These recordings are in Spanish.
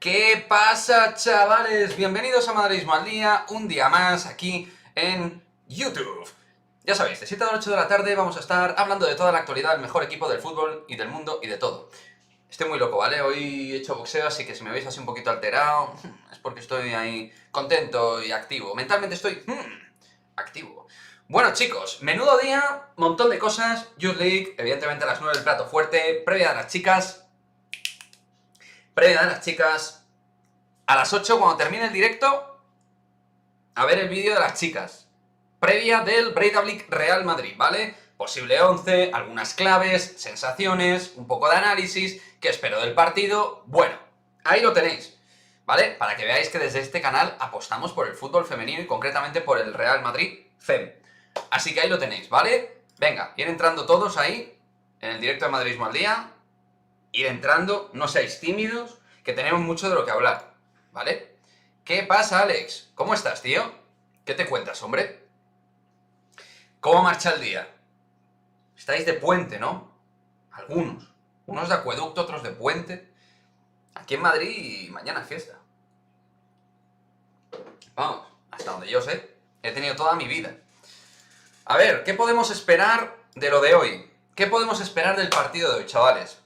¿Qué pasa, chavales? Bienvenidos a Madridismo al Día, un día más aquí en YouTube. Ya sabéis, de 7 a 8 de la tarde vamos a estar hablando de toda la actualidad del mejor equipo del fútbol y del mundo y de todo. Estoy muy loco, ¿vale? Hoy he hecho boxeo, así que si me veis así un poquito alterado, es porque estoy ahí contento y activo. Mentalmente estoy activo. Bueno, chicos, menudo día, montón de cosas, Youth League, evidentemente a las 9 el plato fuerte, previa de las chicas, a las 8 cuando termine el directo, a ver el vídeo de las chicas. Previa del Breidablik Real Madrid, ¿vale? Posible 11, algunas claves, sensaciones, un poco de análisis, qué espero del partido. Bueno, ahí lo tenéis, ¿vale? Para que veáis que desde este canal apostamos por el fútbol femenino y concretamente por el Real Madrid FEM. Así que ahí lo tenéis, ¿vale? Venga, ir entrando todos ahí, en el directo de Madridismo al Día. Ir entrando, no seáis tímidos, que tenemos mucho de lo que hablar, ¿vale? ¿Qué pasa, Alex? ¿Cómo estás, tío? ¿Qué te cuentas, hombre? ¿Cómo marcha el día? Estáis de puente, ¿no? Algunos. Unos de acueducto, otros de puente. Aquí en Madrid, mañana es fiesta. Vamos, hasta donde yo sé. He tenido toda mi vida. A ver, ¿qué podemos esperar de lo de hoy? ¿Qué podemos esperar del partido de hoy, chavales?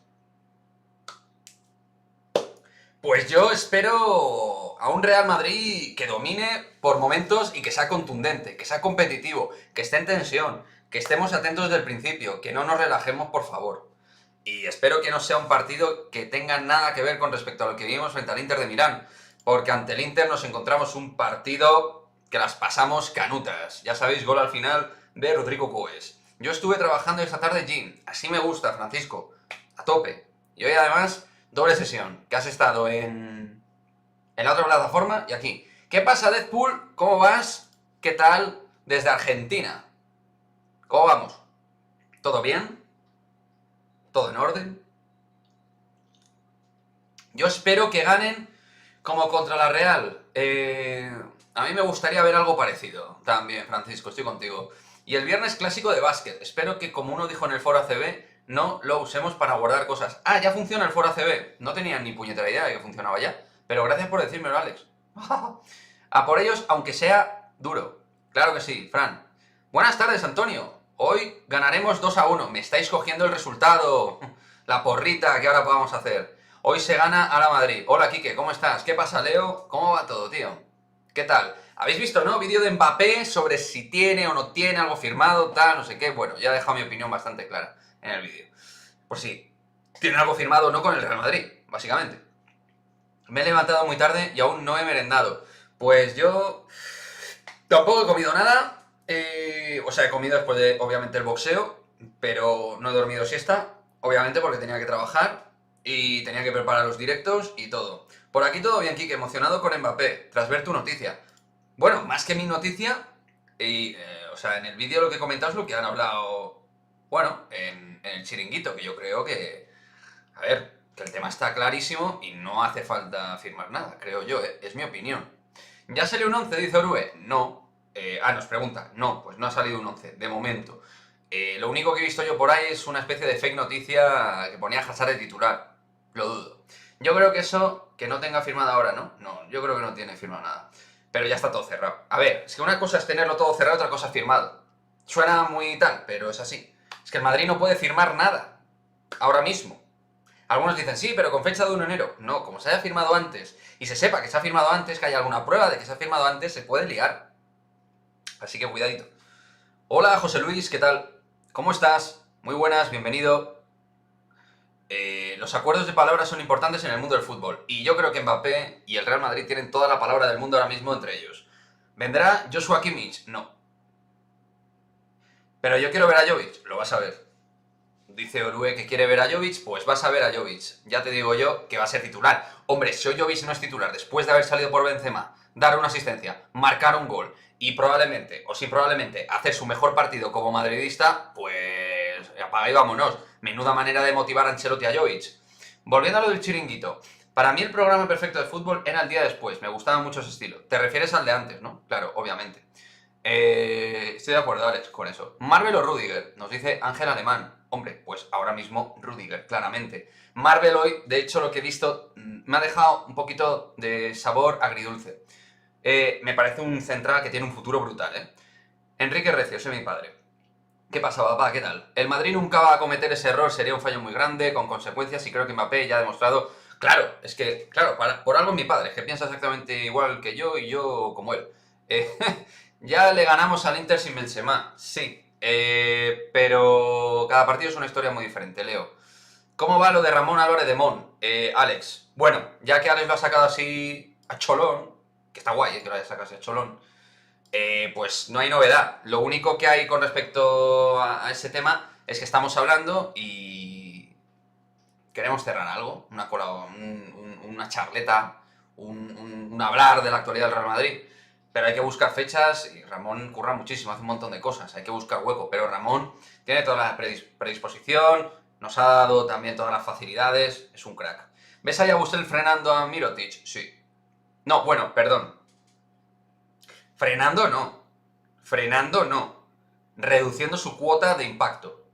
Pues yo espero a un Real Madrid que domine por momentos y que sea contundente, que sea competitivo, que esté en tensión, que estemos atentos desde el principio, que no nos relajemos, por favor. Y espero que no sea un partido que tenga nada que ver con respecto a lo que vimos frente al Inter de Milán, porque ante el Inter nos encontramos un partido que las pasamos canutas. Ya sabéis, gol al final de Rodrigo Coes. Yo estuve trabajando esta tarde gym, así me gusta, Francisco, a tope. Y hoy además doble sesión, que has estado en la otra plataforma y aquí. ¿Qué pasa, Deadpool? ¿Cómo vas? ¿Qué tal desde Argentina? ¿Cómo vamos? ¿Todo bien? ¿Todo en orden? Yo espero que ganen como contra la Real. A mí me gustaría ver algo parecido. También, Francisco, estoy contigo. Y el viernes clásico de básquet. Espero que, como uno dijo en el foro ACB, no lo usemos para guardar cosas. Ah, ya funciona el foro ACB. No tenía ni puñetera idea de que funcionaba ya. Pero gracias por decírmelo, Alex. A por ellos, aunque sea duro. Claro que sí, Fran. Buenas tardes, Antonio. Hoy ganaremos 2-1. Me estáis cogiendo el resultado. La porrita que ahora podamos hacer. Hoy se gana a la Madrid. Hola, Quique, ¿cómo estás? ¿Qué pasa, Leo? ¿Cómo va todo, tío? ¿Qué tal? ¿Habéis visto, no? Vídeo de Mbappé sobre si tiene o no tiene algo firmado, tal, no sé qué. Bueno, ya he dejado mi opinión bastante clara en el vídeo. Por si tiene algo firmado o no con el Real Madrid, básicamente. Me he levantado muy tarde y aún no he merendado. Pues yo tampoco he comido nada. O sea, he comido después de, obviamente, el boxeo, pero no he dormido siesta, obviamente porque tenía que trabajar y tenía que preparar los directos y todo. Por aquí todo bien, Kike, emocionado con Mbappé, tras ver tu noticia. Bueno, más que mi noticia, o sea, en el vídeo lo que he comentado es lo que han hablado, bueno, en el chiringuito, que yo creo que, a ver, que el tema está clarísimo y no hace falta firmar nada, creo yo, es mi opinión. ¿Ya salió un 11? Dice Orue. No. Nos pregunta. No, pues no ha salido un 11, de momento. Lo único que he visto yo por ahí es una especie de fake noticia que ponía a Hazard de titular. Lo dudo. Yo creo que eso, que no tenga firmado ahora, ¿no? No, yo creo que no tiene firmado nada. Pero ya está todo cerrado. A ver, es que una cosa es tenerlo todo cerrado, otra cosa es firmado. Suena muy tal, pero es así. Es que el Madrid no puede firmar nada. Ahora mismo. Algunos dicen, sí, pero con fecha de 1 de enero. No, como se haya firmado antes y se sepa que se ha firmado antes, que haya alguna prueba de que se ha firmado antes, se puede liar. Así que cuidadito. Hola, José Luis, ¿qué tal? ¿Cómo estás? Muy buenas, bienvenido. Los acuerdos de palabras son importantes en el mundo del fútbol. Y yo creo que Mbappé y el Real Madrid tienen toda la palabra del mundo ahora mismo entre ellos. ¿Vendrá Joshua Kimmich? No. Pero yo quiero ver a Jovic. Lo vas a ver. Dice Orue que quiere ver a Jovic, pues vas a ver a Jovic. Ya te digo yo que va a ser titular. Hombre, si hoy Jovic no es titular, después de haber salido por Benzema, dar una asistencia, marcar un gol y probablemente, o sí probablemente, hacer su mejor partido como madridista, pues apaga y vámonos. Menuda manera de motivar a Ancelotti a Jovic. Volviendo a lo del chiringuito. Para mí el programa perfecto de fútbol era el día después. Me gustaba mucho ese estilo. Te refieres al de antes, ¿no? Claro, obviamente. Estoy de acuerdo, Alex, con eso. Marvel o Rudiger, nos dice Ángel Alemán. Hombre, pues ahora mismo Rudiger, claramente. Marvel hoy, de hecho, lo que he visto me ha dejado un poquito de sabor agridulce. Me parece un central que tiene un futuro brutal, ¿eh? Enrique Recio, soy mi padre. ¿Qué pasa, papá? ¿Qué tal? El Madrid nunca va a cometer ese error, sería un fallo muy grande, con consecuencias, y creo que Mbappé ya ha demostrado... Claro, es que, claro, por algo es mi padre, que piensa exactamente igual que yo y yo como él. Eh, ya le ganamos al Inter sin Benzema, sí, pero cada partido es una historia muy diferente, Leo. ¿Cómo va lo de Ramón Álvarez de Mon? Alex, bueno, ya que Alex lo ha sacado así a cholón, que está guay, que lo haya sacado así a cholón, pues no hay novedad. Lo único que hay con respecto a ese tema es que estamos hablando y queremos cerrar algo, una charleta, un hablar de la actualidad del Real Madrid. Pero hay que buscar fechas y Ramón curra muchísimo, hace un montón de cosas, hay que buscar hueco. Pero Ramón tiene toda la predisposición, nos ha dado también todas las facilidades, es un crack. ¿Ves a Yabusel frenando a Mirotic? Sí. No, bueno, perdón. Frenando no. Reduciendo su cuota de impacto.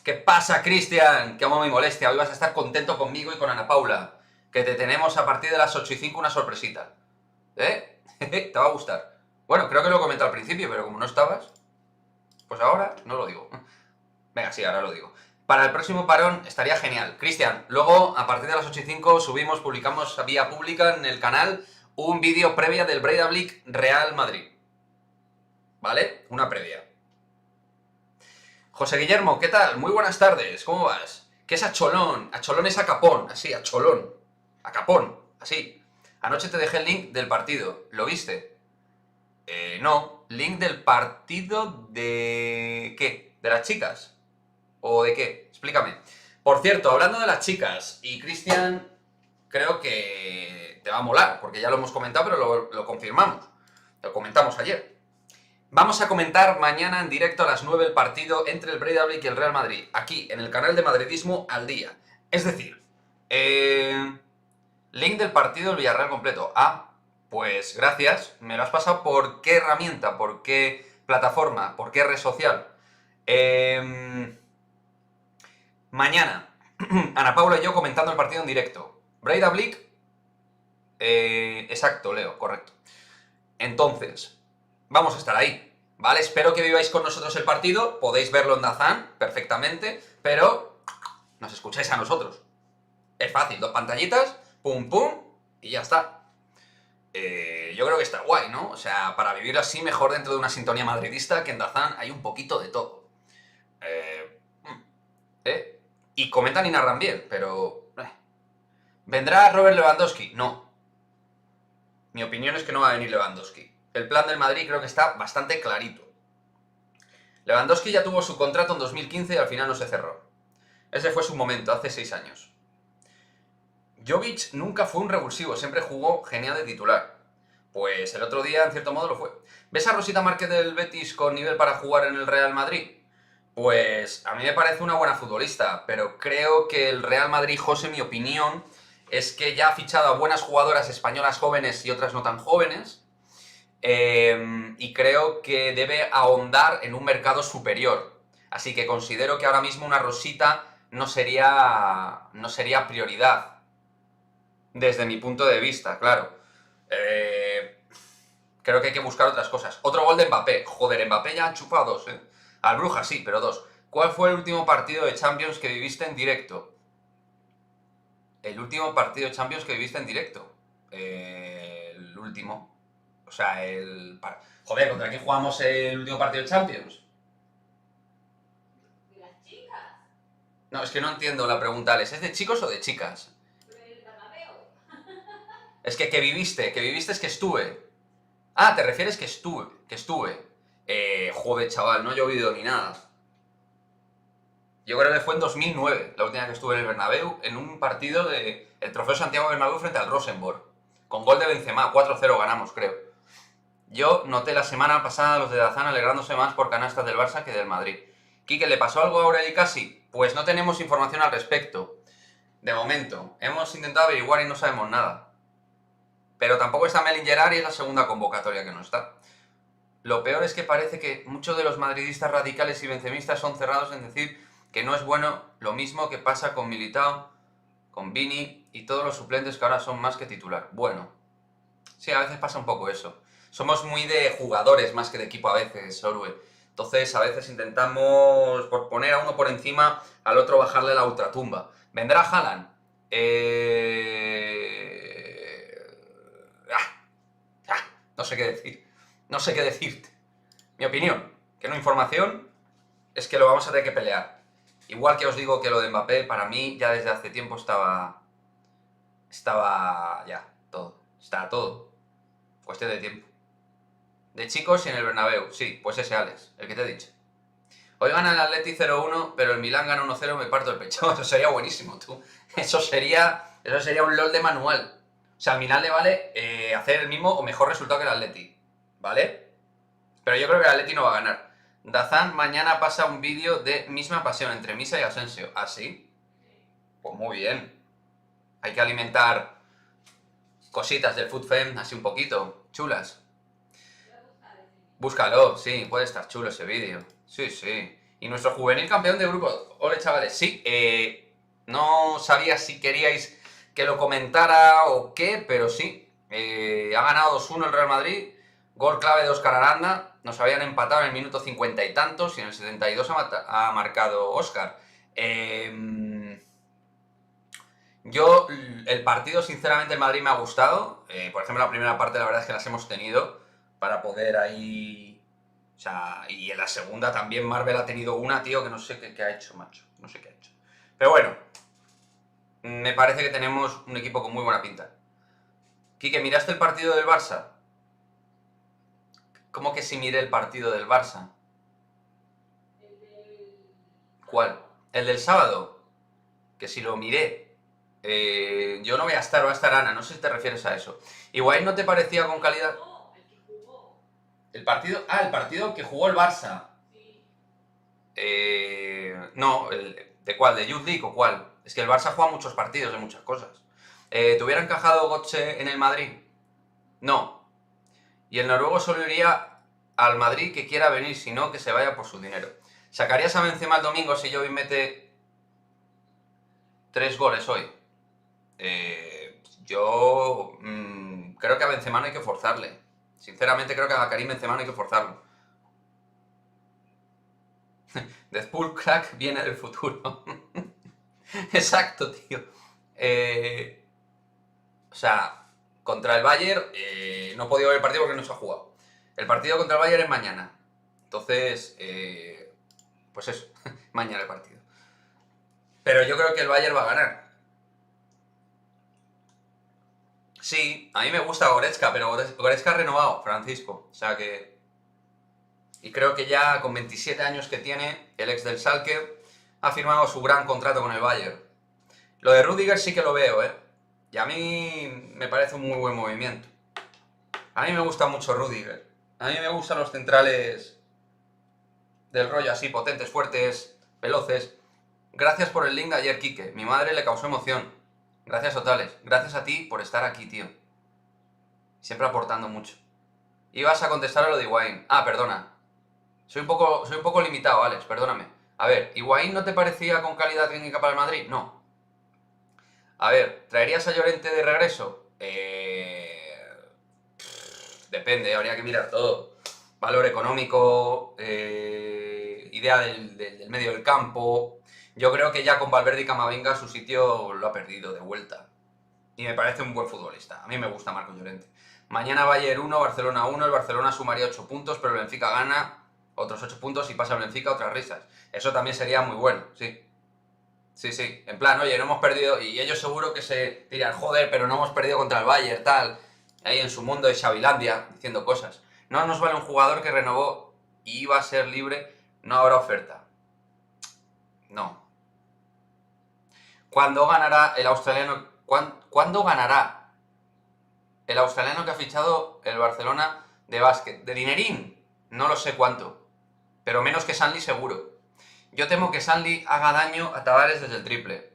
¿Qué pasa, Cristian? Que amo mi molestia. Hoy vas a estar contento conmigo y con Ana Paula. Que te tenemos a partir de las 8:05 una sorpresita. ¿Eh? Te va a gustar. Bueno, creo que lo comenté al principio, pero como no estabas, pues ahora no lo digo. Venga, sí, ahora lo digo. Para el próximo parón estaría genial. Cristian, luego a partir de las 8:05 publicamos vía pública en el canal un vídeo previa del Breidablik Real Madrid. ¿Vale? Una previa. José Guillermo, ¿qué tal? Muy buenas tardes, ¿cómo vas? ¿Qué es acholón? Acholón es a capón, así, acholón. A capón, así. Anoche te dejé el link del partido, ¿lo viste? No. ¿Link del partido de qué? ¿De las chicas? ¿O de qué? Explícame. Por cierto, hablando de las chicas, y Cristian, creo que te va a molar, porque ya lo hemos comentado, pero lo confirmamos. Lo comentamos ayer. Vamos a comentar mañana en directo a las 9 el partido entre el Breidablik y el Real Madrid, aquí en el canal de Madridismo al día. Es decir, link del partido del Villarreal completo. Ah, pues gracias. ¿Me lo has pasado por qué herramienta? ¿Por qué plataforma? ¿Por qué red social? Mañana, Ana Paula y yo comentando el partido en directo. Breidablik, exacto, Leo, correcto. Entonces, vamos a estar ahí, ¿vale? Espero que viváis con nosotros el partido, podéis verlo en Dazan perfectamente, pero nos escucháis a nosotros. Es fácil, 2 pantallitas, pum pum, y ya está. Yo creo que está guay, ¿no? O sea, para vivir así mejor dentro de una sintonía madridista, que en Dazan hay un poquito de todo. Y comentan y narran bien, pero... ¿Vendrá Robert Lewandowski? No. Mi opinión es que no va a venir Lewandowski. El plan del Madrid creo que está bastante clarito. Lewandowski ya tuvo su contrato en 2015 y al final no se cerró. Ese fue su momento, hace 6 años. Jovic nunca fue un revulsivo, siempre jugó genial de titular. Pues el otro día, en cierto modo, lo fue. ¿Ves a Rosita Márquez del Betis con nivel para jugar en el Real Madrid? Pues a mí me parece una buena futbolista, pero creo que el Real Madrid, José, mi opinión, es que ya ha fichado a buenas jugadoras españolas jóvenes y otras no tan jóvenes, y creo que debe ahondar en un mercado superior. Así que considero que ahora mismo una Rosita no sería prioridad, desde mi punto de vista, claro. Creo que hay que buscar otras cosas. Otro gol de Mbappé. Joder, Mbappé ya ha chupado 2, ¿eh? Al Brujas sí, pero 2. ¿Cuál fue el último partido de Champions que viviste en directo? El último partido de Champions que viviste en directo. El último. O sea, Joder, ¿contra quién jugamos el último partido de Champions? ¿Y las chicas? No, es que no entiendo la pregunta, Alex. ¿Es de chicos o de chicas? El Bernabéu. Es que viviste es que estuve. Ah, ¿te refieres que estuve? Joder, chaval, no he llovido ni nada. Yo creo que fue en 2009, la última que estuve en el Bernabéu, en un partido del Trofeo Santiago Bernabéu frente al Rosenborg. Con gol de Benzema, 4-0 ganamos, creo. Yo noté la semana pasada a los de Dazan alegrándose más por canastas del Barça que del Madrid. ¿Quique, le pasó algo a Aureli Casi? Pues no tenemos información al respecto. De momento. Hemos intentado averiguar y no sabemos nada. Pero tampoco está Melin Gerard y es la segunda convocatoria que no está. Lo peor es que parece que muchos de los madridistas radicales y bencemistas son cerrados en decir que no es bueno, lo mismo que pasa con Militao, con Vini y todos los suplentes que ahora son más que titular. Bueno, sí, a veces pasa un poco eso. Somos muy de jugadores más que de equipo a veces, Orwe. Entonces, a veces intentamos por poner a uno por encima, al otro bajarle la ultratumba. ¿Vendrá Haaland? No sé qué decir. No sé qué decirte. Mi opinión, que no información, es que lo vamos a tener que pelear. Igual que os digo que lo de Mbappé, para mí, ya desde hace tiempo estaba ya, todo. Está todo. Cuestión de tiempo. De chicos y en el Bernabéu. Sí, pues ese Alex, el que te he dicho. Hoy gana el Atleti 0-1, pero el Milán gana 1-0, me parto el pecho. Eso sería buenísimo, tú. Eso sería un LOL de manual. O sea, al Milán le vale hacer el mismo o mejor resultado que el Atleti. ¿Vale? Pero yo creo que el Atleti no va a ganar. Dazan mañana pasa un vídeo de misma pasión entre Misa y Asensio. ¿Ah, sí? Pues muy bien. Hay que alimentar cositas del Food Fem así un poquito, chulas. Búscalo, sí, puede estar chulo ese vídeo. Sí, sí. Y nuestro juvenil campeón de grupo. Ole, chavales, sí, no sabía si queríais que lo comentara o qué, pero sí. Ha ganado 2-1 el Real Madrid. Gol clave de Óscar Aranda. Nos habían empatado en el minuto 50 y tantos y en el 72 ha marcado Óscar. Yo, el partido, sinceramente, el Madrid me ha gustado. Por ejemplo, la primera parte, la verdad es que las hemos tenido para poder ahí... O sea, y en la segunda también Marvel ha tenido una, tío, que no sé qué ha hecho, macho. No sé qué ha hecho. Pero bueno, me parece que tenemos un equipo con muy buena pinta. Quique, ¿miraste el partido del Barça? ¿Cómo que si miré el partido del Barça? ¿Cuál? ¿El del sábado? Que si lo miré. Yo no voy a estar, va a estar Ana, no sé si te refieres a eso. Igual no te parecía con calidad... No, el que jugó. El partido... Ah, el partido que jugó el Barça. Sí. No, ¿de cuál? ¿De Youth League o cuál? Es que el Barça juega muchos partidos de muchas cosas. ¿Te hubiera encajado Götze en el Madrid? No. Y el noruego solo iría al Madrid que quiera venir, si no, que se vaya por su dinero. ¿Sacarías a Benzema el domingo si Jovi mete 3 goles hoy? Yo creo que a Benzema no hay que forzarle. Sinceramente creo que a Karim Benzema no hay que forzarlo. Deadpool Crack viene del futuro. Exacto, tío. O sea, contra el Bayern no he podido ver el partido porque no se ha jugado. El partido contra el Bayern es mañana. Entonces, pues eso, mañana el partido. Pero yo creo que el Bayern va a ganar. Sí, a mí me gusta Goretzka, pero Goretzka ha renovado, Francisco. O sea que... Y creo que ya con 27 años que tiene, el ex del Schalke ha firmado su gran contrato con el Bayern. Lo de Rüdiger sí que lo veo, ¿eh? Y a mí me parece un muy buen movimiento. A mí me gusta mucho Rüdiger. A mí me gustan los centrales del rollo así, potentes, fuertes, veloces. Gracias por el link de ayer, Quique. Mi madre le causó emoción. Gracias totales. Gracias a ti por estar aquí, tío. Siempre aportando mucho. Ibas a contestar a lo de Higuaín. Ah, perdona. Soy un poco limitado, Alex, perdóname. A ver, ¿Higuaín no te parecía con calidad técnica para el Madrid? No. A ver, ¿traerías a Llorente de regreso? Depende, habría que mirar todo. Valor económico, idea del medio del campo. Yo creo que ya con Valverde y Camavinga su sitio lo ha perdido de vuelta. Y me parece un buen futbolista. A mí me gusta Marco Llorente. Mañana Bayern 1, Barcelona 1. El Barcelona sumaría 8 puntos, pero el Benfica gana otros 8 puntos y pasa el Benfica otras risas. Eso también sería muy bueno, sí. Sí, sí. En plan, oye, no hemos perdido... Y ellos seguro que se dirán, joder, pero no hemos perdido contra el Bayern, tal. Ahí en su mundo de Xavilandia, diciendo cosas. No nos vale un jugador que renovó y iba a ser libre, no habrá oferta. No. ¿Cuándo ganará el australiano? ¿Cuándo ganará el australiano que ha fichado el Barcelona de básquet? ¿De dinerín? No lo sé cuánto. Pero menos que Sanli seguro. Yo temo que Sanli haga daño a Tavares desde el triple.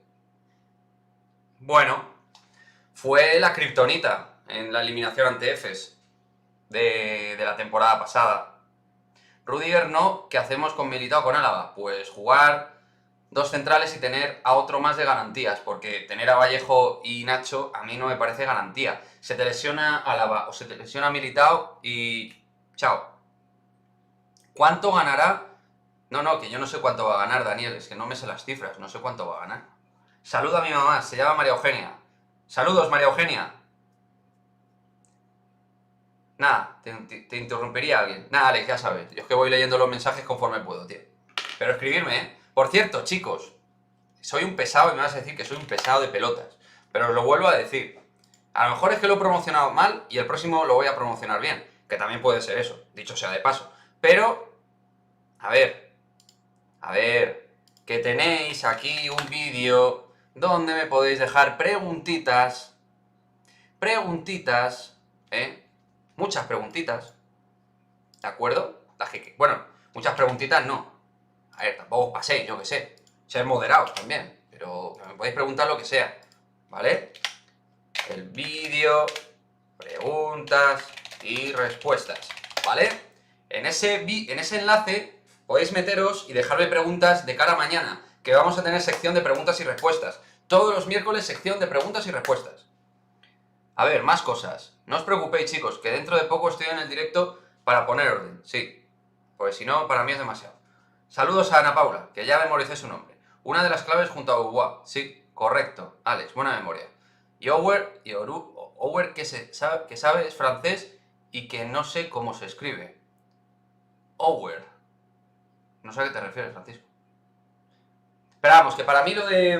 Bueno, fue la kriptonita en la eliminación ante Efes de la temporada pasada. Rüdiger no, ¿qué hacemos con Militao con Álava? Pues jugar dos centrales y tener a otro más de garantías, porque tener a Vallejo y Nacho a mí no me parece garantía. Se te lesiona Álava o se te lesiona Militao y... chao. ¿Cuánto ganará? No, que yo no sé cuánto va a ganar, Daniel, es que no me sé las cifras, no sé cuánto va a ganar. Saluda a mi mamá, se llama María Eugenia. Saludos, María Eugenia. Nada, te interrumpiría alguien. Nada, Alex, ya sabes, yo es que voy leyendo los mensajes conforme puedo, tío. Pero escribirme, ¿eh? Por cierto, chicos, soy un pesado y me vas a decir que soy un pesado de pelotas. Pero os lo vuelvo a decir. A lo mejor es que lo he promocionado mal y el próximo lo voy a promocionar bien. Que también puede ser eso, dicho sea de paso. Pero, a ver, que tenéis aquí un vídeo donde me podéis dejar preguntitas, ¿eh? Muchas preguntitas, ¿de acuerdo? Bueno, muchas preguntitas no. A ver, tampoco os paséis, yo que sé. Ser moderados también, pero me podéis preguntar lo que sea, ¿vale? El vídeo, preguntas y respuestas, ¿vale? En ese enlace podéis meteros y dejarme preguntas de cara a mañana, que vamos a tener sección de preguntas y respuestas. Todos los miércoles sección de preguntas y respuestas. A ver, más cosas. No os preocupéis, chicos, que dentro de poco estoy en el directo para poner orden, sí. Porque si no, para mí es demasiado. Saludos a Ana Paula, que ya memoricé su nombre. Una de las claves junto a Uwa. Sí, correcto. Alex, buena memoria. Y Ower que sabe es francés y que no sé cómo se escribe. Ower. No sé a qué te refieres, Francisco. Pero vamos, que para mí lo de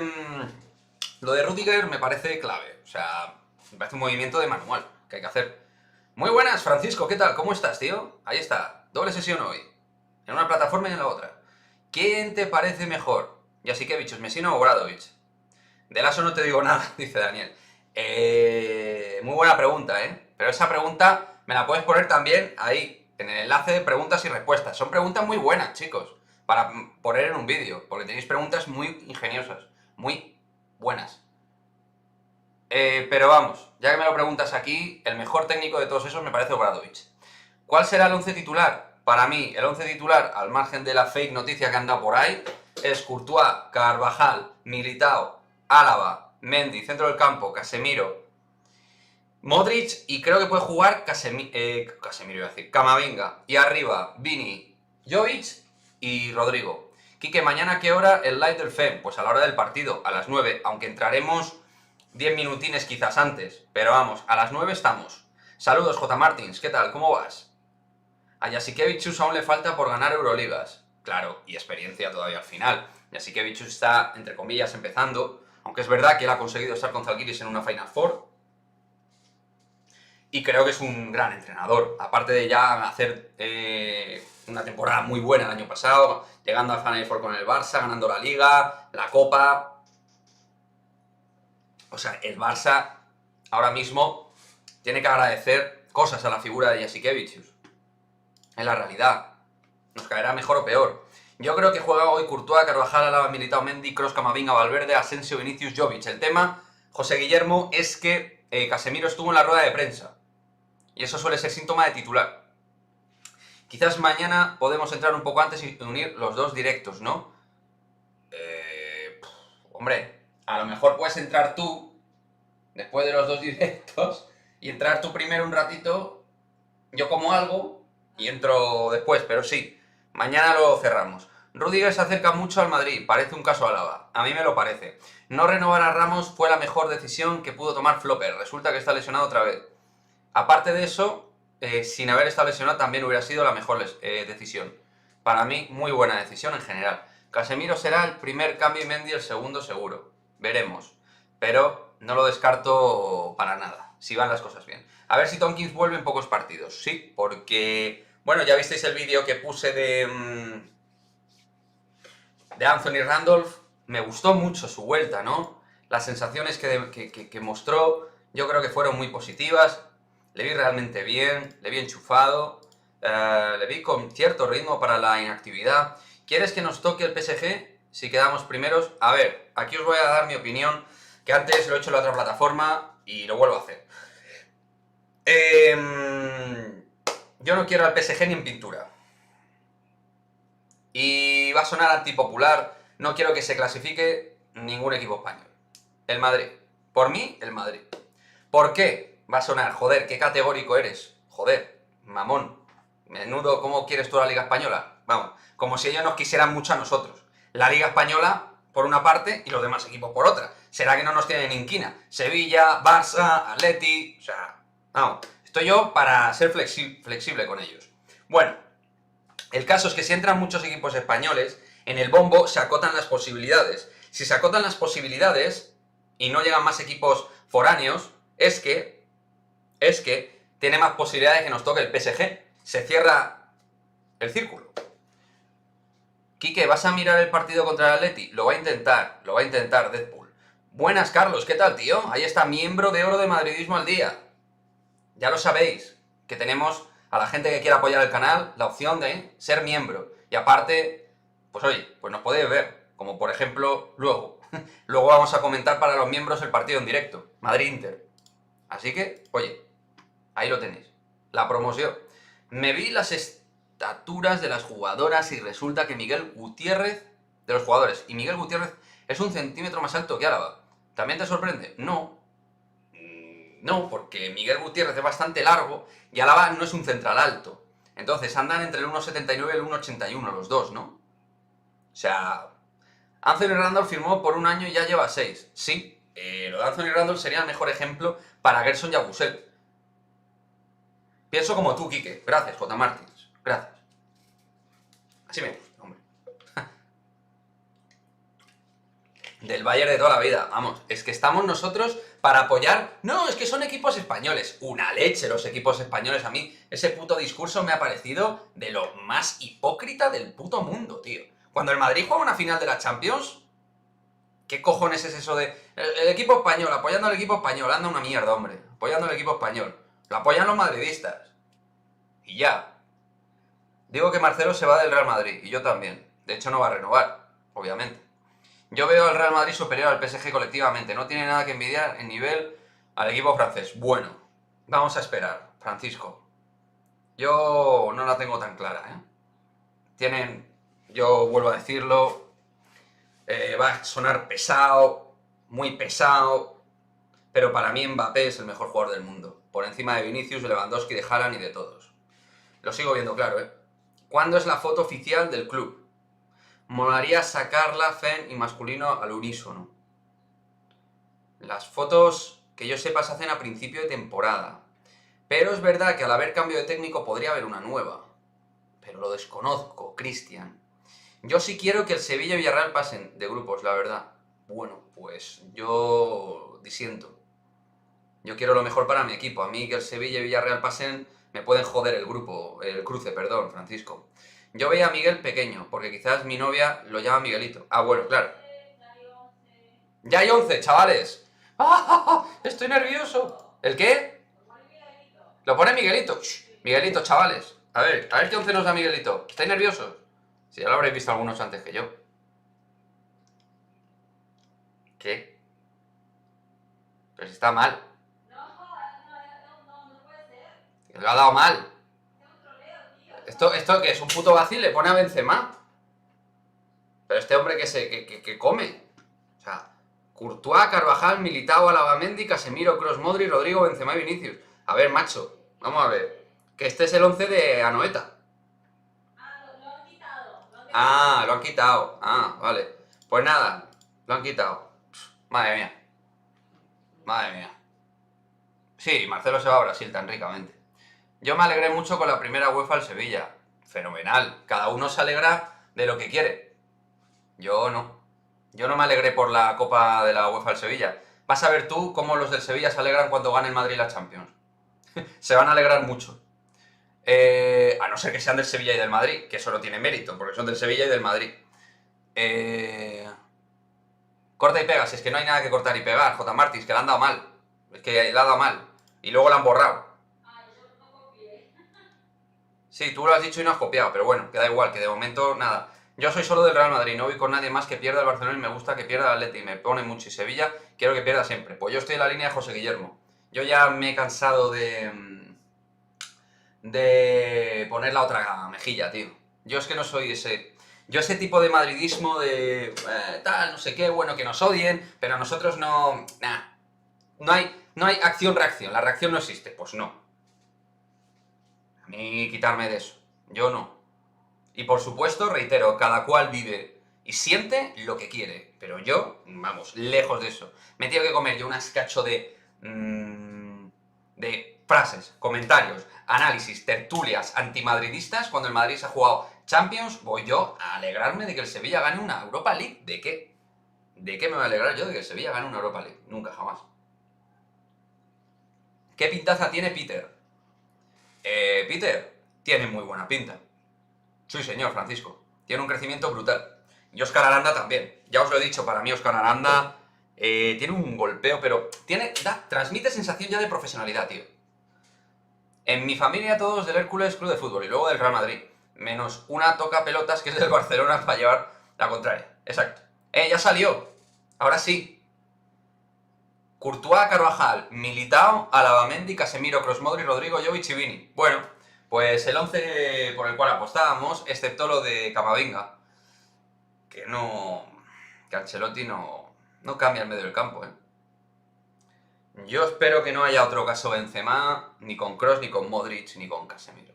Rudiger me parece clave. O sea, me parece un movimiento de manual que hay que hacer. Muy buenas, Francisco, ¿qué tal? ¿Cómo estás, tío? Ahí está, doble sesión hoy. En una plataforma y en la otra. ¿Quién te parece mejor? Jasikevičius, Mesino o Obradovic. De Lasso no te digo nada, dice Daniel. Muy buena pregunta, ¿eh? Pero esa pregunta me la puedes poner también ahí, en el enlace de preguntas y respuestas. Son preguntas muy buenas, chicos, para poner en un vídeo, porque tenéis preguntas muy ingeniosas, muy buenas. Pero vamos, ya que me lo preguntas aquí, el mejor técnico de todos esos me parece Obradovic. ¿Cuál será el 11 titular? Para mí, el 11 titular, al margen de la fake noticia que anda por ahí, es Courtois, Carvajal, Militao, Álava, Mendy, centro del campo, Casemiro, Modric, y creo que puede jugar Casemiro, iba a decir, Camavinga. Y arriba, Vini, Jovic y Rodrigo. Quique, ¿mañana a qué hora el live del FEM? Pues a la hora del partido, a las 9, aunque entraremos 10 minutines quizás antes. Pero vamos, a las 9 estamos. Saludos, J. Martins, ¿qué tal? ¿Cómo vas? A Jasikevičius aún le falta por ganar Euroligas. Claro, y experiencia todavía al final. Jasikevičius está, entre comillas, empezando, aunque es verdad que él ha conseguido estar con Zalgiris en una Final Four. Y creo que es un gran entrenador. Aparte de ya hacer una temporada muy buena el año pasado, llegando al Final Four con el Barça, ganando la Liga, la Copa. O sea, el Barça ahora mismo tiene que agradecer cosas a la figura de Jasikevičius. En la realidad, nos caerá mejor o peor. Yo creo que juega hoy Courtois, Carvajal, Álava, Militao, Mendy, Kroos, Camavinga, Valverde, Asensio, Vinicius, Jovic. El tema, José Guillermo, es que Casemiro estuvo en la rueda de prensa. Y eso suele ser síntoma de titular. Quizás mañana podemos entrar un poco antes y unir los dos directos, ¿no? Hombre, a lo mejor puedes entrar tú después de los dos directos y entrar tú primero un ratito, yo como algo y entro después, pero sí, mañana lo cerramos. Rudiger se acerca mucho al Madrid, parece un caso Álava, a mí me lo parece. No renovar a Ramos fue la mejor decisión que pudo tomar Flopper, resulta que está lesionado otra vez. Aparte de eso, sin haber estado lesionado también hubiera sido la mejor decisión. Para mí, muy buena decisión en general. Casemiro será el primer cambio y Mendy el segundo seguro. Veremos. Pero no lo descarto para nada, si van las cosas bien. A ver si Tompkins vuelve en pocos partidos. Sí, porque... Bueno, ya visteis el vídeo que puse de Anthony Randolph. Me gustó mucho su vuelta, ¿no? Las sensaciones que mostró, yo creo que fueron muy positivas. Le vi realmente bien, le vi enchufado, le vi con cierto ritmo para la inactividad. ¿Quieres que nos toque el PSG si quedamos primeros? A ver, aquí os voy a dar mi opinión, que antes lo he hecho en la otra plataforma y lo vuelvo a hacer. Yo no quiero al PSG ni en pintura. Y va a sonar antipopular, no quiero que se clasifique ningún equipo español. El Madrid. Por mí, el Madrid. ¿Por qué? Va a sonar, joder, qué categórico eres. Joder, mamón. Menudo, ¿cómo quieres tú la Liga Española? Vamos, como si ellos nos quisieran mucho a nosotros. La Liga Española por una parte y los demás equipos por otra. ¿Será que no nos tienen inquina? Sevilla, Barça, Atleti... O sea, vamos, estoy yo para ser flexible con ellos. Bueno, el caso es que si entran muchos equipos españoles, en el bombo se acotan las posibilidades. Si se acotan las posibilidades y no llegan más equipos foráneos, es que tiene más posibilidades que nos toque el PSG. Se cierra el círculo. Quique, ¿vas a mirar el partido contra el Atleti? Lo va a intentar Deadpool. Buenas, Carlos, ¿qué tal, tío? Ahí está, miembro de oro de Madridismo al Día. Ya lo sabéis, que tenemos a la gente que quiera apoyar el canal la opción de ser miembro. Y aparte, pues oye, pues nos podéis ver. Como por ejemplo, luego vamos a comentar para los miembros el partido en directo. Madrid-Inter. Así que, oye, ahí lo tenéis. La promoción. Me vi las estaturas de las jugadoras y resulta que Miguel Gutiérrez, de los jugadores, y Miguel Gutiérrez es 1 centímetro más alto que Álava. ¿También te sorprende? No. No, porque Miguel Gutiérrez es bastante largo y Álava no es un central alto. Entonces andan entre el 1,79 y el 1,81 los dos, ¿no? O sea, Anthony Randall firmó por 1 año y ya lleva 6. Sí, lo de Anthony Randall sería el mejor ejemplo para Gerson Yabusel. Pienso como tú, Quique. Gracias, J. Martins. Gracias. Así me gusta, hombre. Del Bayern de toda la vida. Vamos, es que estamos nosotros para apoyar... No, es que son equipos españoles. Una leche los equipos españoles. A mí ese puto discurso me ha parecido de lo más hipócrita del puto mundo, tío. Cuando el Madrid juega una final de la Champions... ¿Qué cojones es eso de... El equipo español, apoyando al equipo español? Anda una mierda, hombre. Apoyando al equipo español. Lo apoyan los madridistas. Y ya. Digo que Marcelo se va del Real Madrid. Y yo también. De hecho no va a renovar, obviamente. Yo veo al Real Madrid superior al PSG colectivamente. No tiene nada que envidiar en nivel al equipo francés. Bueno, vamos a esperar, Francisco. Yo no la tengo tan clara, ¿eh? Tienen, yo vuelvo a decirlo, va a sonar pesado, muy pesado, pero para mí Mbappé es el mejor jugador del mundo. Por encima de Vinicius, de Lewandowski, de Haaland y de todos. Lo sigo viendo claro, ¿eh? ¿Cuándo es la foto oficial del club? Molaría sacarla fem y masculino al unísono. Las fotos, que yo sepa, se hacen a principio de temporada. Pero es verdad que al haber cambio de técnico podría haber una nueva. Pero lo desconozco, Cristian. Yo sí quiero que el Sevilla y Villarreal pasen de grupos, la verdad. Bueno, pues yo disiento. Yo quiero lo mejor para mi equipo. A mí que el Sevilla y Villarreal pasen me pueden joder el grupo, el cruce, perdón, Francisco. Yo veía a Miguel pequeño, porque quizás mi novia lo llama Miguelito. Ah, bueno, claro. Ya hay 11, chavales. ¡Ah! Estoy nervioso. ¿El qué? Lo pone Miguelito. Shh, Miguelito, chavales. A ver qué 11 nos da Miguelito. ¿Estáis nerviosos? Si ya lo habréis visto algunos antes que yo. ¿Qué? Pero si está mal. No puede ser. Que lo ha dado mal. Es un troleo, tío. ¿Esto qué es? ¿Un puto vacil? ¿Le pone a Benzema? Pero este hombre que come. O sea, Courtois, Carvajal, Militao, Alabamendi, Casemiro, Kroos, Modric, Rodrigo, Benzema y Vinicius. A ver, macho, vamos a ver. Que este es el 11 de Anoeta. Lo han quitado. Ah, lo han quitado. Ah, vale. Pues nada, lo han quitado. Madre mía. Madre mía. Sí, Marcelo se va a Brasil tan ricamente. Yo me alegré mucho con la primera UEFA al Sevilla. Fenomenal. Cada uno se alegra de lo que quiere. Yo no. Yo no me alegré por la Copa de la UEFA al Sevilla. Vas a ver tú cómo los del Sevilla se alegran cuando gane el Madrid la Champions. Se van a alegrar mucho. A no ser que sean del Sevilla y del Madrid, que eso no tiene mérito, porque son del Sevilla y del Madrid. Corta y pega, si es que no hay nada que cortar y pegar, J. Martins, que le han dado mal. Es que le ha dado mal. Y luego lo han borrado. Yo no copié. Sí, tú lo has dicho y no has copiado, pero bueno, que da igual, que de momento nada. Yo soy solo del Real Madrid, no voy con nadie más que pierda el Barcelona y me gusta que pierda el Atleti, me pone mucho. Y Sevilla, quiero que pierda siempre. Pues yo estoy en la línea de José Guillermo. Yo ya me he cansado de poner la otra mejilla, tío. Yo es que no soy ese... Yo ese tipo de madridismo de tal, no sé qué, bueno, que nos odien, pero a nosotros no... Nah, no hay acción-reacción, la reacción no existe. Pues no. A mí quitarme de eso. Yo no. Y por supuesto, reitero, cada cual vive y siente lo que quiere. Pero yo, vamos, lejos de eso. Me tengo que comer yo un ascacho de frases, comentarios, análisis, tertulias antimadridistas cuando el Madrid se ha jugado Champions. Voy yo a alegrarme de que el Sevilla gane una Europa League. ¿De qué? ¿De qué me voy a alegrar yo de que el Sevilla gane una Europa League? Nunca, jamás. ¿Qué pintaza tiene Peter? Peter tiene muy buena pinta. Sí, señor, Francisco. Tiene un crecimiento brutal. Y Óscar Aranda también. Ya os lo he dicho, para mí Óscar Aranda tiene un golpeo, pero transmite sensación ya de profesionalidad, tío. En mi familia todos del Hércules Club de Fútbol y luego del Real Madrid. Menos una toca pelotas que es del Barcelona para llevar la contraria. Exacto. Ya salió. Ahora sí. Courtois, Carvajal, Militao, Alavamendi, Casemiro, Kroos, Modric, Rodrigo, Jovic y Vini. Bueno, pues el 11 por el cual apostábamos, excepto lo de Camavinga, que no... que Ancelotti no cambia el medio del campo, ¿eh? Yo espero que no haya otro caso Benzema, ni con Kroos, ni con Modric, ni con Casemiro.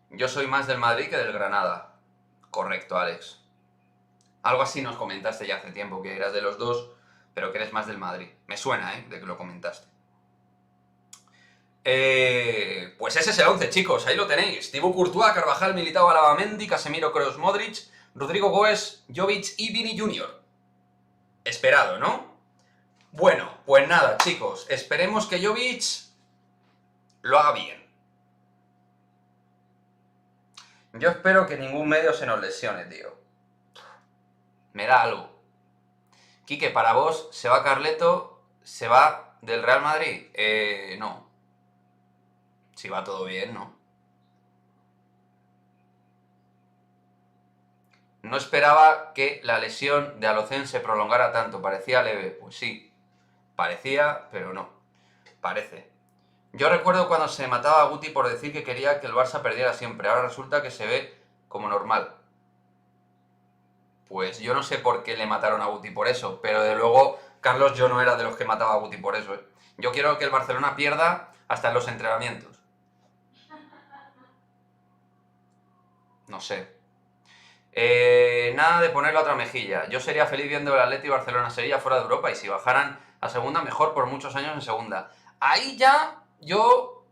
Yo soy más del Madrid que del Granada. Correcto, Alex. Algo así nos comentaste ya hace tiempo, que eras de los dos, pero que eres más del Madrid. Me suena, de que lo comentaste. Pues ese es el 11, chicos, ahí lo tenéis. Thibaut Courtois, Carvajal, Militao, Alavamendi, Casemiro, Kroos, Modric, Rodrigo Goes, Jovic y Vini Jr. Esperado, ¿no? Bueno, pues nada, chicos, esperemos que Jovic lo haga bien. Yo espero que ningún medio se nos lesione, tío. Me da algo. Quique, para vos, ¿se va Carleto? ¿Se va del Real Madrid? No. Si va todo bien, ¿no? No esperaba que la lesión de Alocén se prolongara tanto. Parecía leve. Pues sí. Parecía, pero no. Parece. Yo recuerdo cuando se mataba a Guti por decir que quería que el Barça perdiera siempre. Ahora resulta que se ve como normal. Pues yo no sé por qué le mataron a Guti por eso, pero de luego, Carlos, yo no era de los que mataba a Guti por eso, ¿eh? Yo quiero que el Barcelona pierda hasta en los entrenamientos. No sé. Nada de poner la otra mejilla. Yo sería feliz viendo el Atleti y Barcelona-Sevilla fuera de Europa, y si bajaran a segunda, mejor por muchos años en segunda. Ahí ya yo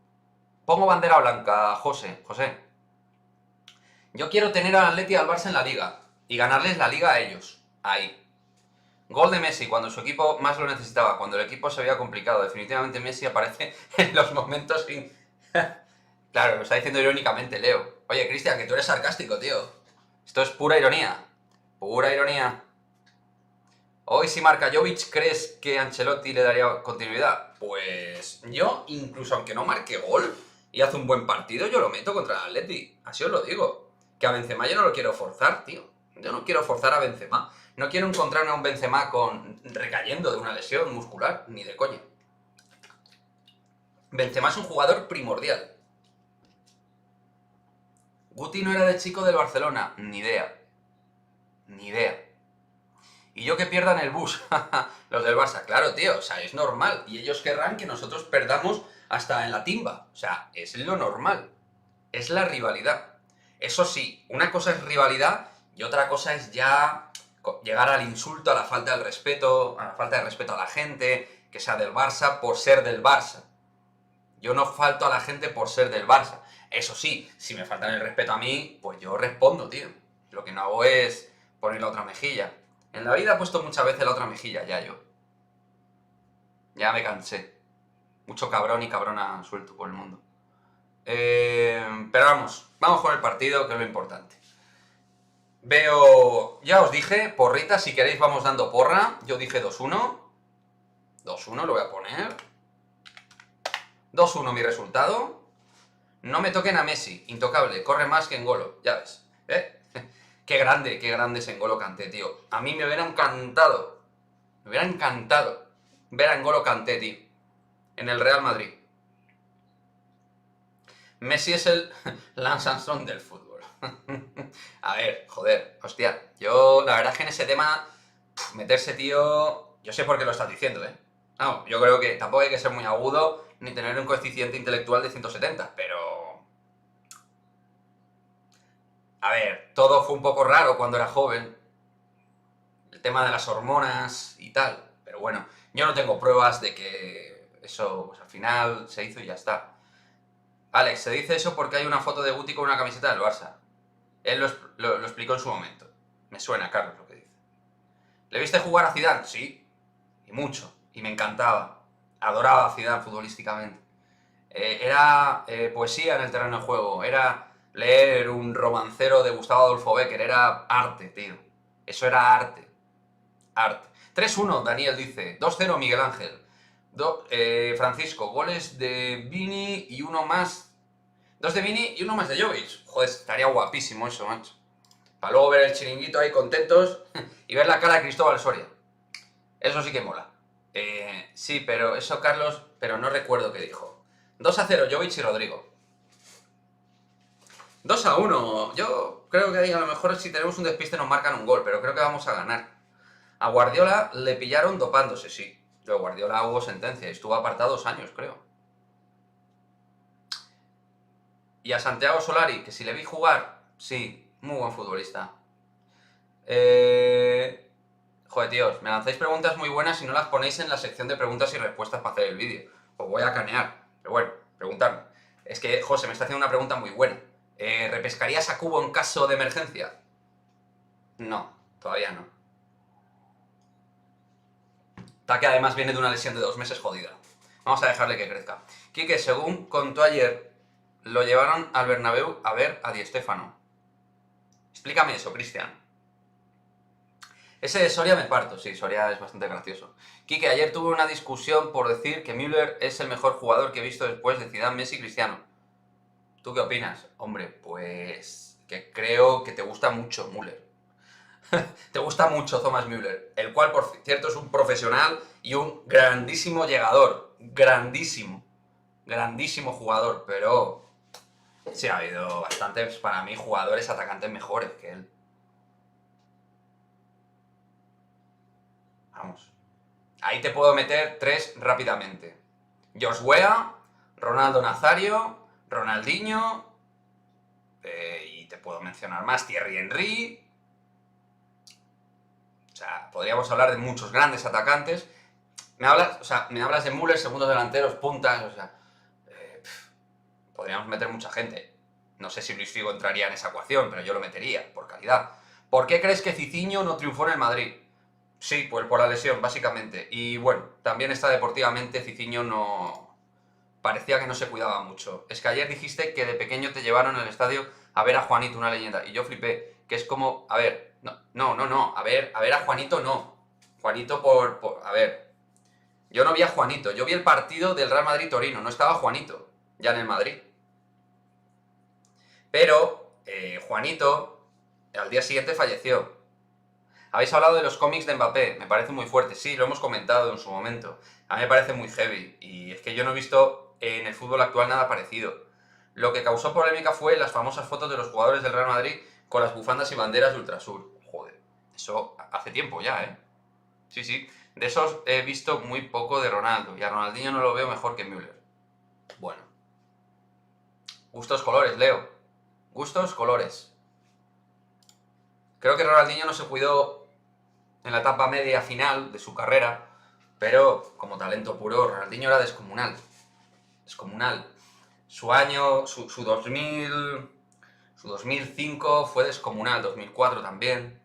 pongo bandera blanca, José. Yo quiero tener al Atleti y al Barça en la Liga y ganarles la Liga a ellos. Ahí. Gol de Messi cuando su equipo más lo necesitaba, cuando el equipo se veía complicado. Definitivamente Messi aparece en los momentos sin... Claro, lo está diciendo irónicamente, Leo. Oye, Cristian, que tú eres sarcástico, tío. Esto es pura ironía. Pura ironía. Hoy si marca Jovic, ¿crees que Ancelotti le daría continuidad? Pues yo, incluso aunque no marque gol y hace un buen partido, yo lo meto contra el Atleti. Así os lo digo. Que a Benzema yo no lo quiero forzar, tío. Yo no quiero forzar a Benzema. No quiero encontrarme a un Benzema recayendo de una lesión muscular, ni de coña. Benzema es un jugador primordial. Guti no era de chico del Barcelona, ni idea. Ni idea. Y yo que pierdan el bus, los del Barça, claro, tío, o sea, es normal. Y ellos querrán que nosotros perdamos hasta en la timba. O sea, es lo normal. Es la rivalidad. Eso sí, una cosa es rivalidad y otra cosa es ya llegar al insulto, a la falta de respeto a la gente, que sea del Barça por ser del Barça. Yo no falto a la gente por ser del Barça. Eso sí, si me faltan el respeto a mí, pues yo respondo, tío. Lo que no hago es poner la otra mejilla. En la vida he puesto muchas veces la otra mejilla, ya yo. Ya me cansé. Mucho cabrón y cabrona suelto por el mundo. Pero vamos con el partido, que es lo importante. Ya os dije, porrita, si queréis vamos dando porra. Yo dije 2-1. 2-1 lo voy a poner. 2-1 mi resultado. No me toquen a Messi, intocable, corre más que N'Golo, ya ves. Qué grande es N'Golo Kanté, tío. A mí me hubiera encantado ver a N'Golo Kanté, tío, en el Real Madrid. Messi es el Lance Armstrong del fútbol. A ver, joder, hostia. Yo, la verdad es que en ese tema, meterse, tío... Yo sé por qué lo estás diciendo, ¿eh? No, yo creo que tampoco hay que ser muy agudo ni tener un coeficiente intelectual de 170, pero... A ver, todo fue un poco raro cuando era joven. El tema de las hormonas y tal. Pero bueno, yo no tengo pruebas de que eso pues, al final se hizo y ya está. Alex, se dice eso porque hay una foto de Guti con una camiseta del Barça. Él lo explicó en su momento. Me suena, Carlos, lo que dice. ¿Le viste jugar a Zidane? Sí. Y mucho. Y me encantaba. Adoraba a Zidane futbolísticamente. Era poesía en el terreno de juego. Era leer un romancero de Gustavo Adolfo Bécquer. Era arte, tío. Eso era arte. Arte. 3-1, Daniel dice. 2-0, Miguel Ángel. Francisco, goles de Vini y uno más. 2 de Vini y uno más de Jovic. Joder, estaría guapísimo eso, macho. Para luego ver el chiringuito ahí contentos y ver la cara de Cristóbal Soria. Eso sí que mola. Sí, pero eso, Carlos, pero no recuerdo qué dijo. 2-0, Jovic y Rodrigo. 2-1. Yo creo que ahí a lo mejor si tenemos un despiste nos marcan un gol, pero creo que vamos a ganar. A Guardiola le pillaron dopándose, sí. De Guardiola hubo sentencia y estuvo apartado 2 años, creo. Y a Santiago Solari, que si le vi jugar, sí, muy buen futbolista. Joder, tíos, me lanzáis preguntas muy buenas y no las ponéis en la sección de preguntas y respuestas para hacer el vídeo. Os voy a canear. Pero bueno, preguntadme. Es que José me está haciendo una pregunta muy buena. ¿Repescarías a Cubo en caso de emergencia? No, todavía no. Taque además viene de una lesión de 2 meses jodida. Vamos a dejarle que crezca. Quique, según contó ayer, lo llevaron al Bernabéu a ver a Di Stéfano. Explícame eso, Cristian. Ese de Soria me parto, sí, Soria es bastante gracioso. Quique, ayer tuve una discusión por decir que Müller es el mejor jugador que he visto después de Zidane, Messi y Cristiano. ¿Tú qué opinas? Hombre, pues que creo que te gusta mucho Müller. Te gusta mucho Thomas Müller, el cual, por cierto, es un profesional y un grandísimo llegador. Grandísimo. Grandísimo jugador, pero sí ha habido bastantes, para mí, jugadores atacantes mejores que él. Vamos. Ahí te puedo meter 3 rápidamente. George Weah, Ronaldo Nazario, Ronaldinho, y te puedo mencionar más, Thierry Henry. O sea, podríamos hablar de muchos grandes atacantes. Me hablas de Müller, segundos delanteros, puntas, o sea... podríamos meter mucha gente. No sé si Luis Figo entraría en esa ecuación, pero yo lo metería, por calidad. ¿Por qué crees que Cicinho no triunfó en el Madrid? Sí, pues por la lesión, básicamente. Y bueno, también está deportivamente, Cicinho no... parecía que no se cuidaba mucho. Es que ayer dijiste que de pequeño te llevaron al estadio a ver a Juanito, una leyenda. Y yo flipé, que es como... A ver, no. A ver a Juanito no. Juanito a ver... Yo no vi a Juanito, yo vi el partido del Real Madrid-Torino, no estaba Juanito, ya en el Madrid. Pero Juanito al día siguiente falleció. Habéis hablado de los cómics de Mbappé, me parece muy fuerte. Sí, lo hemos comentado en su momento. A mí me parece muy heavy. Y es que yo no he visto en el fútbol actual nada parecido. Lo que causó polémica fue las famosas fotos de los jugadores del Real Madrid con las bufandas y banderas de Ultrasur. Joder, eso hace tiempo ya, ¿eh? Sí. De esos he visto muy poco de Ronaldo. Y a Ronaldinho no lo veo mejor que Müller. Bueno. Gustos colores, Leo. Gustos colores. Creo que Ronaldinho no se cuidó en la etapa media final de su carrera, pero como talento puro, Ronaldinho era descomunal. Descomunal. Su año, su 2000, su 2005 fue descomunal, 2004 también.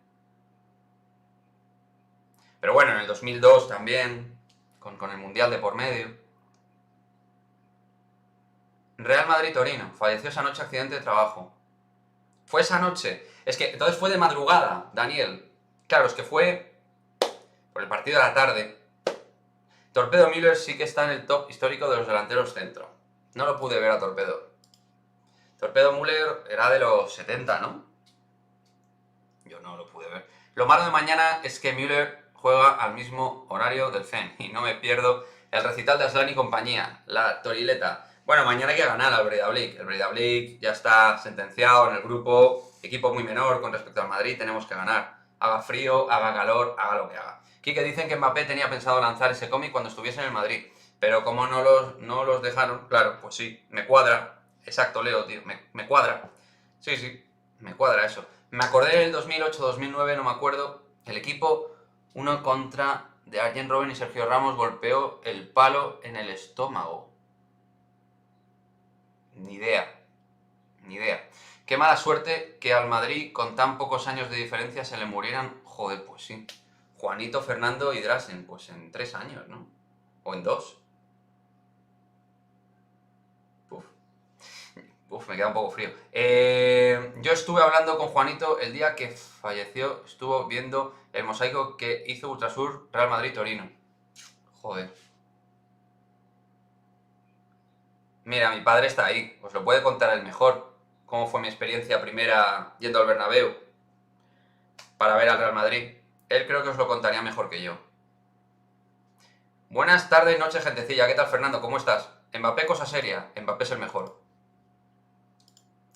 Pero bueno, en el 2002 también, con el Mundial de por medio. Real Madrid-Torino, falleció esa noche accidente de trabajo. Fue esa noche. Es que entonces fue de madrugada, Daniel. Claro, es que fue por el partido de la tarde. Torpedo Müller sí que está en el top histórico de los delanteros centro. No lo pude ver a Torpedo. Torpedo Müller era de los 70, ¿no? Yo no lo pude ver. Lo malo de mañana es que Müller juega al mismo horario del FEN y no me pierdo el recital de Aslan y compañía, la Torileta. Bueno, mañana hay que ganar al Breidablik. El Breidablik ya está sentenciado en el grupo, equipo muy menor con respecto al Madrid, tenemos que ganar. Haga frío, haga calor, haga lo que haga. Quique, dicen que Mbappé tenía pensado lanzar ese cómic cuando estuviese en el Madrid, pero como no los dejaron, claro, pues sí, me cuadra. Exacto, Leo, tío, me cuadra. Sí, me cuadra eso. Me acordé del 2008-2009, no me acuerdo, el equipo, uno contra de Arjen Robben y Sergio Ramos golpeó el palo en el estómago. Ni idea. Qué mala suerte que al Madrid, con tan pocos años de diferencia, se le murieran. Joder, pues sí. Juanito, Fernando y Drasen, pues en 3 años, ¿no? O en 2. Me queda un poco frío. Yo estuve hablando con Juanito el día que falleció, estuvo viendo el mosaico que hizo Ultrasur Real Madrid-Torino. Joder. Mira, mi padre está ahí, os lo puede contar él mejor. Cómo fue mi experiencia primera yendo al Bernabéu para ver al Real Madrid. Él creo que os lo contaría mejor que yo. Buenas tardes, noches, gentecilla. ¿Qué tal, Fernando? ¿Cómo estás? Mbappé, cosa seria. Mbappé es el mejor.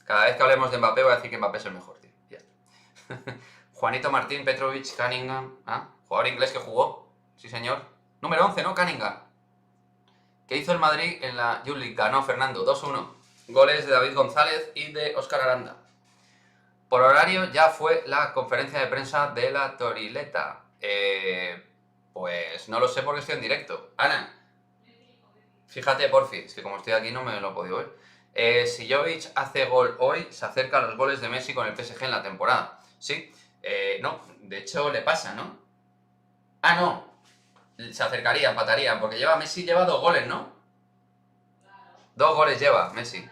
Cada vez que hablemos de Mbappé voy a decir que Mbappé es el mejor, tío. Ya está. Juanito Martín, Petrovic, Cunningham. ¿Ah? Jugador inglés que jugó. Sí, señor. Número 11, ¿no? Cunningham. ¿Qué hizo el Madrid en la Youth League? Ganó Fernando, 2-1. Goles de David González y de Óscar Aranda. Por horario ya fue la conferencia de prensa de la Torileta. Pues no lo sé porque estoy en directo. Ana, fíjate, porfi, es que como estoy aquí no me lo he podido ver. Si Jovic hace gol hoy, se acerca a los goles de Messi con el PSG en la temporada. Sí, no, de hecho le pasa, ¿no? Ah, no, se acercaría, empatarían, porque Messi lleva 2 goles, ¿no? 2 goles lleva Messi.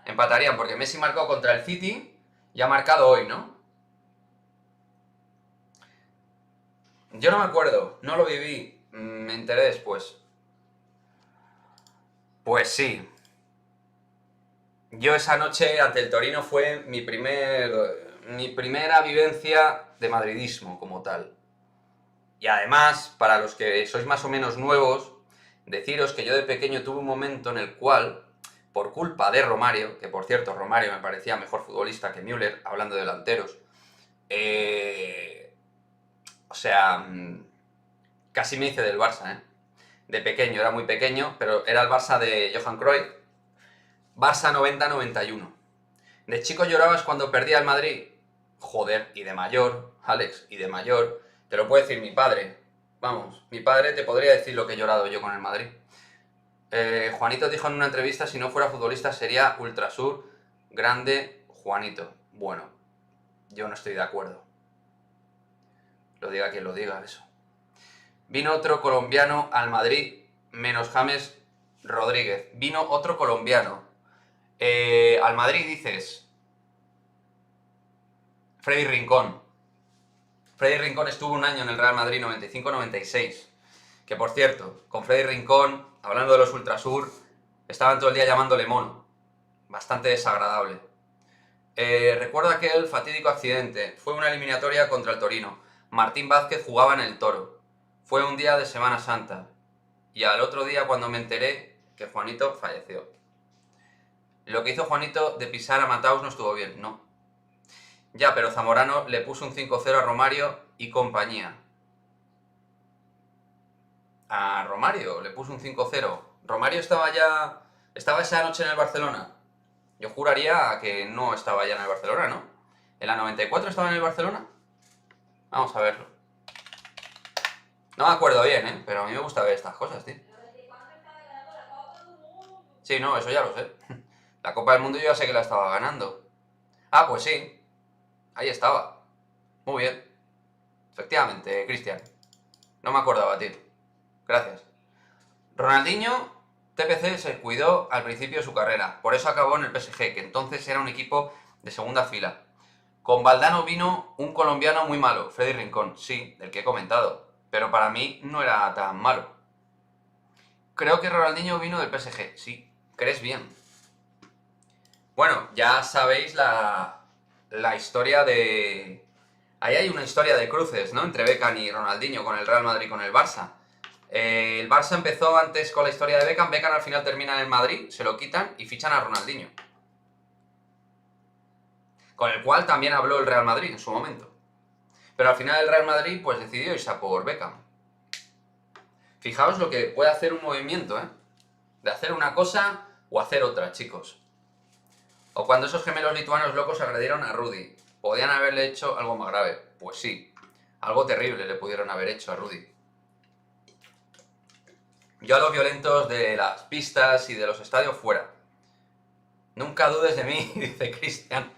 Empatarían, porque Messi marcó contra el City y ha marcado hoy, ¿no? Yo no me acuerdo, no lo viví, me enteré después. Pues sí. Yo esa noche ante el Torino fue mi primera vivencia de madridismo como tal. Y además, para los que sois más o menos nuevos, deciros que yo de pequeño tuve un momento en el cual, por culpa de Romario, que por cierto Romario me parecía mejor futbolista que Müller, hablando de delanteros, o sea, casi me hice del Barça, ¿eh? De pequeño, era muy pequeño, pero era el Barça de Johan Cruyff, Barça 90-91. De chico llorabas cuando perdía el Madrid. Joder, y de mayor, Alex, y de mayor, te lo puede decir mi padre. Vamos, mi padre te podría decir lo que he llorado yo con el Madrid. Juanito dijo en una entrevista, si no fuera futbolista sería Ultrasur, grande Juanito. Bueno, yo no estoy de acuerdo. Lo diga quien lo diga, eso. Vino otro colombiano al Madrid, menos James Rodríguez. Vino otro colombiano. Al Madrid dices... Freddy Rincón. Freddy Rincón estuvo un año en el Real Madrid 95-96. Que por cierto, con Freddy Rincón, hablando de los Ultrasur, estaban todo el día llamándole mono. Bastante desagradable. Recuerdo aquel fatídico accidente. Fue una eliminatoria contra el Torino. Martín Vázquez jugaba en el Toro. Fue un día de Semana Santa. Y al otro día cuando me enteré que Juanito falleció. Lo que hizo Juanito de pisar a Mataus no estuvo bien, no. Ya, pero Zamorano le puso un 5-0 a Romario y compañía. A Romario le puso un 5-0. Romario estaba esa noche en el Barcelona. Yo juraría que no estaba ya en el Barcelona, ¿no? ¿En la 94 estaba en el Barcelona? Vamos a verlo. No me acuerdo bien, ¿eh? Pero a mí me gusta ver estas cosas, tío. Sí, no, eso ya lo sé. La Copa del Mundo yo ya sé que la estaba ganando. Ah, pues sí. Ahí estaba. Muy bien. Efectivamente, Cristian. No me acordaba, tío. Gracias. Ronaldinho, TPC se cuidó al principio de su carrera. Por eso acabó en el PSG, que entonces era un equipo de segunda fila. Con Valdano vino un colombiano muy malo, Freddy Rincón. Sí, del que he comentado. Pero para mí no era tan malo. Creo que Ronaldinho vino del PSG. Sí, crees bien. Bueno, ya sabéis la historia de... Ahí hay una historia de cruces, ¿no? Entre Beckham y Ronaldinho con el Real Madrid y con el Barça. El Barça empezó antes con la historia de Beckham. Beckham al final termina en el Madrid, se lo quitan y fichan a Ronaldinho. Con el cual también habló el Real Madrid en su momento. Pero al final el Real Madrid pues decidió irse a por Beckham. Fijaos lo que puede hacer un movimiento, ¿eh? De hacer una cosa o hacer otra, chicos. O cuando esos gemelos lituanos locos agredieron a Rudy. ¿Podían haberle hecho algo más grave? Pues sí. Algo terrible le pudieron haber hecho a Rudy. Yo a los violentos de las pistas y de los estadios fuera. Nunca dudes de mí, dice Cristian.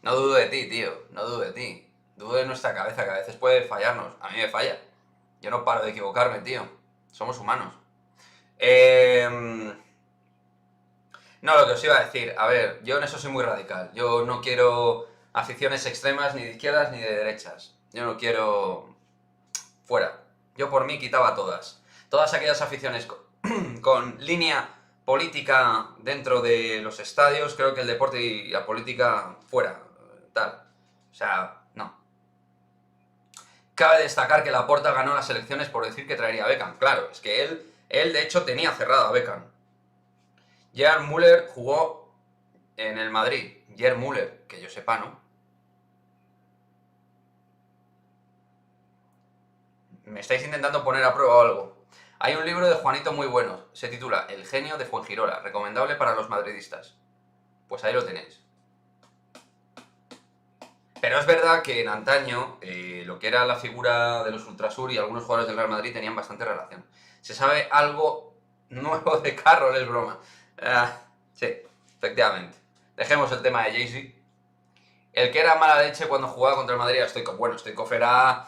No dudo de ti, tío. No dudo de ti. Dudo de nuestra cabeza, que a veces puede fallarnos. A mí me falla. Yo no paro de equivocarme, tío. Somos humanos. No, lo que os iba a decir. A ver, yo en eso soy muy radical. Yo no quiero aficiones extremas ni de izquierdas ni de derechas. Yo no quiero... Fuera. Yo por mí quitaba todas. Todas aquellas aficiones con línea política dentro de los estadios, creo que el deporte y la política fuera. Tal. O sea, no. Cabe destacar que Laporta ganó las elecciones por decir que traería a Beckham. Claro, es que él de hecho tenía cerrado a Beckham. Gerd Müller jugó en el Madrid. Gerd Müller, que yo sepa, ¿no? Me estáis intentando poner a prueba o algo. Hay un libro de Juanito muy bueno. Se titula El genio de Fuengirola. Recomendable para los madridistas. Pues ahí lo tenéis. Pero es verdad que en antaño lo que era la figura de los Ultrasur y algunos jugadores del Real Madrid tenían bastante relación. Se sabe algo nuevo de Carroll, es broma. Sí, efectivamente. Dejemos el tema de Jay-Z. El que era mala leche cuando jugaba contra el Madrid era Stoichkov. Bueno, Stoichkov era...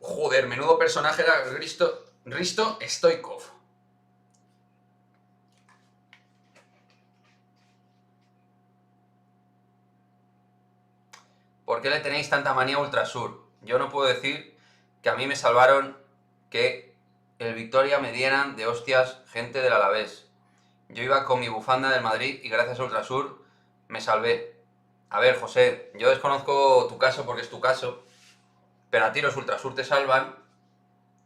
Joder, menudo personaje era Risto Stoichkov. ¿Por qué le tenéis tanta manía a Ultrasur? Yo no puedo decir que a mí me salvaron que el Victoria me dieran de hostias gente del Alavés. Yo iba con mi bufanda del Madrid y gracias a Ultrasur me salvé. A ver, José, yo desconozco tu caso porque es tu caso, pero a ti los Ultrasur te salvan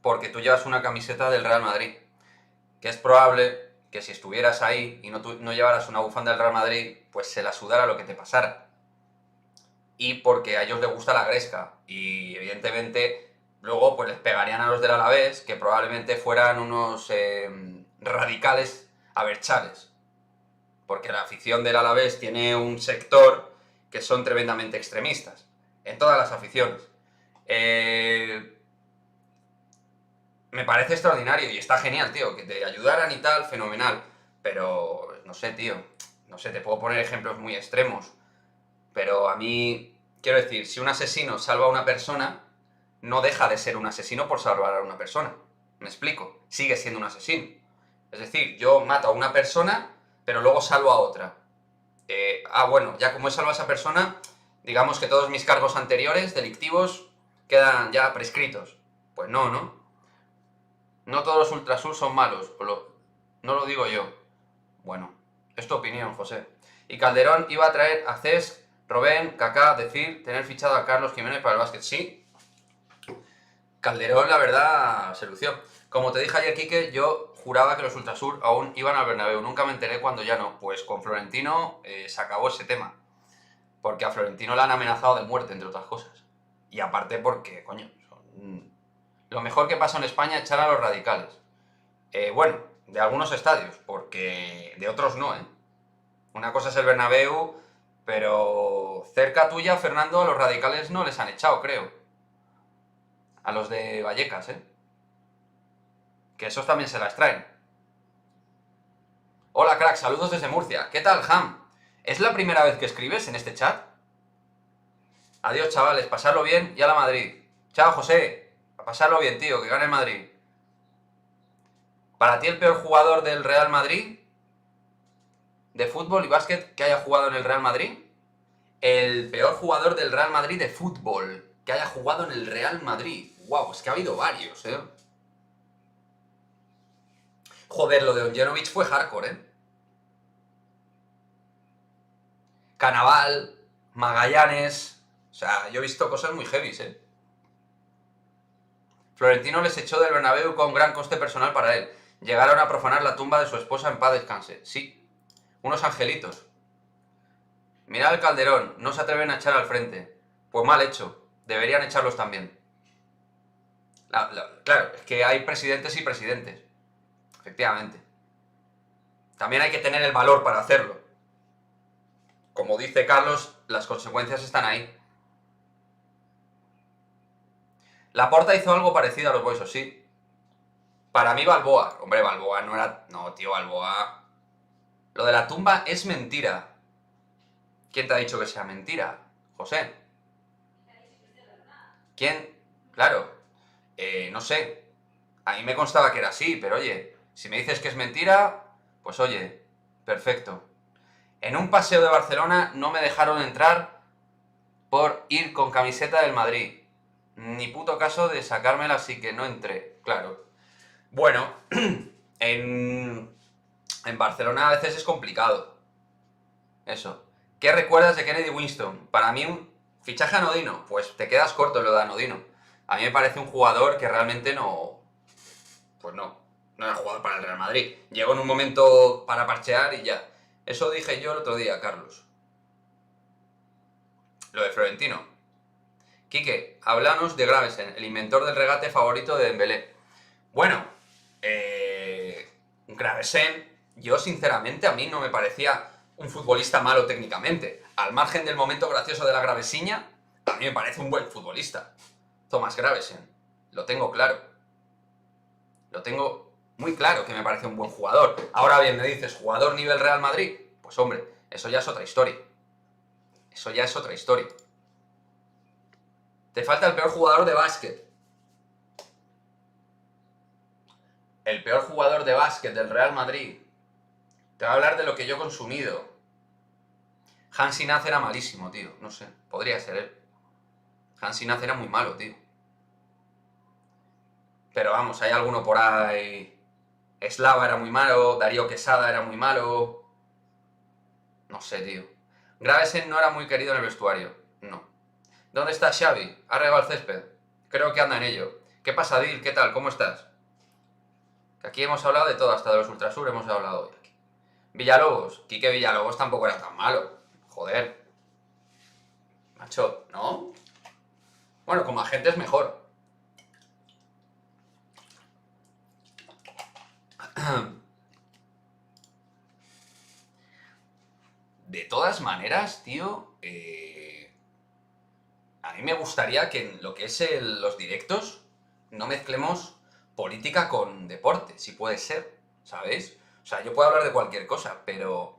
porque tú llevas una camiseta del Real Madrid. Que es probable que si estuvieras ahí y no llevaras una bufanda del Real Madrid, pues se la sudara lo que te pasara. Y porque a ellos les gusta la gresca. Y evidentemente luego pues les pegarían a los del Alavés, que probablemente fueran unos radicales abertzales. Porque la afición del Alavés tiene un sector que son tremendamente extremistas. En todas las aficiones. Me parece extraordinario y está genial, tío. Que te ayudaran y tal, fenomenal. Pero, no sé, tío. No sé, te puedo poner ejemplos muy extremos. Pero a mí, quiero decir, si un asesino salva a una persona, no deja de ser un asesino por salvar a una persona. ¿Me explico? Sigue siendo un asesino. Es decir, yo mato a una persona, pero luego salvo a otra. Bueno, ya como he salvado a esa persona, digamos que todos mis cargos anteriores, delictivos, quedan ya prescritos. Pues no, ¿no? No todos los Ultrasur son malos, no lo digo yo. Bueno, es tu opinión, José. Y Calderón iba a traer a Cesc, Robben, Kaká, decir, tener fichado a Carlos Jiménez para el básquet. Sí, Calderón, la verdad, se lució. Como te dije ayer, Quique, yo juraba que los Ultrasur aún iban al Bernabéu. Nunca me enteré cuando ya no. Pues con Florentino se acabó ese tema. Porque a Florentino le han amenazado de muerte, entre otras cosas. Y aparte porque, coño, lo mejor que pasa en España es echar a los radicales. Bueno, de algunos estadios, porque de otros no, ¿eh? Una cosa es el Bernabéu, pero cerca tuya, Fernando, a los radicales no les han echado, creo. A los de Vallecas, ¿eh? Que esos también se las traen. Hola, crack, saludos desde Murcia. ¿Qué tal, Ham? ¿Es la primera vez que escribes en este chat? Adiós, chavales, pasarlo bien y a la Madrid. Chao, José. A pasarlo bien, tío, que gane el Madrid. ¿Para ti el peor jugador del Real Madrid, de fútbol y básquet, que haya jugado en el Real Madrid? El peor jugador del Real Madrid de fútbol que haya jugado en el Real Madrid. Wow, es que ha habido varios, ¿eh? Joder, lo de Onjenovic fue hardcore, ¿eh? Canaval, Magallanes... O sea, yo he visto cosas muy heavies, ¿eh? Florentino les echó del Bernabéu con gran coste personal para él. Llegaron a profanar la tumba de su esposa en paz descanse. Sí, unos angelitos. Mirad al Calderón, no se atreven a echar al frente. Pues mal hecho, deberían echarlos también. Claro, es que hay presidentes y presidentes. Efectivamente. También hay que tener el valor para hacerlo. Como dice Carlos, las consecuencias están ahí. Laporta hizo algo parecido a los Boesos, sí. Para mí Balboa. Hombre, Balboa no era... No, tío, Balboa... Lo de la tumba es mentira. ¿Quién te ha dicho que sea mentira? José. ¿Quién? Claro. No sé. A mí me constaba que era así, pero oye, si me dices que es mentira, pues oye, perfecto. En un paseo de Barcelona no me dejaron entrar por ir con camiseta del Madrid. Ni puto caso de sacármela, así que no entré, claro. Bueno, en Barcelona a veces es complicado. Eso. ¿Qué recuerdas de Kennedy Winston? Para mí un fichaje anodino. Pues te quedas corto en lo de anodino. A mí me parece un jugador que realmente no... Pues no era jugador para el Real Madrid. Llegó en un momento para parchear y ya. Eso dije yo el otro día, Carlos. Lo de Florentino. Quique, háblanos de Gravesen, el inventor del regate favorito de Dembélé. Bueno, Gravesen, yo sinceramente a mí no me parecía un futbolista malo técnicamente. Al margen del momento gracioso de la gravesiña, a mí me parece un buen futbolista. Thomas Gravesen, lo tengo claro. Lo tengo muy claro que me parece un buen jugador. Ahora bien, me dices, ¿jugador nivel Real Madrid? Pues hombre, eso ya es otra historia. Eso ya es otra historia. Te falta el peor jugador de básquet. El peor jugador de básquet del Real Madrid. Te voy a hablar de lo que yo he consumido. Hansi Naz era malísimo, tío. No sé, podría ser él. Hansi Naz era muy malo, tío. Pero vamos, hay alguno por ahí... Slava era muy malo, Darío Quesada era muy malo... No sé, tío. Gravesen no era muy querido en el vestuario. No. ¿Dónde está Xavi? ¿Ha regado el césped? Creo que anda en ello. ¿Qué pasa, Dil? ¿Qué tal? ¿Cómo estás? Que aquí hemos hablado de todo, hasta de los Ultrasur hemos hablado hoy. Villalobos. Quique Villalobos tampoco era tan malo. Joder. Macho, ¿no? Bueno, como agente es mejor. De todas maneras, tío, a mí me gustaría que en lo que es los directos no mezclemos política con deporte, si puede ser, ¿sabéis? O sea, yo puedo hablar de cualquier cosa, pero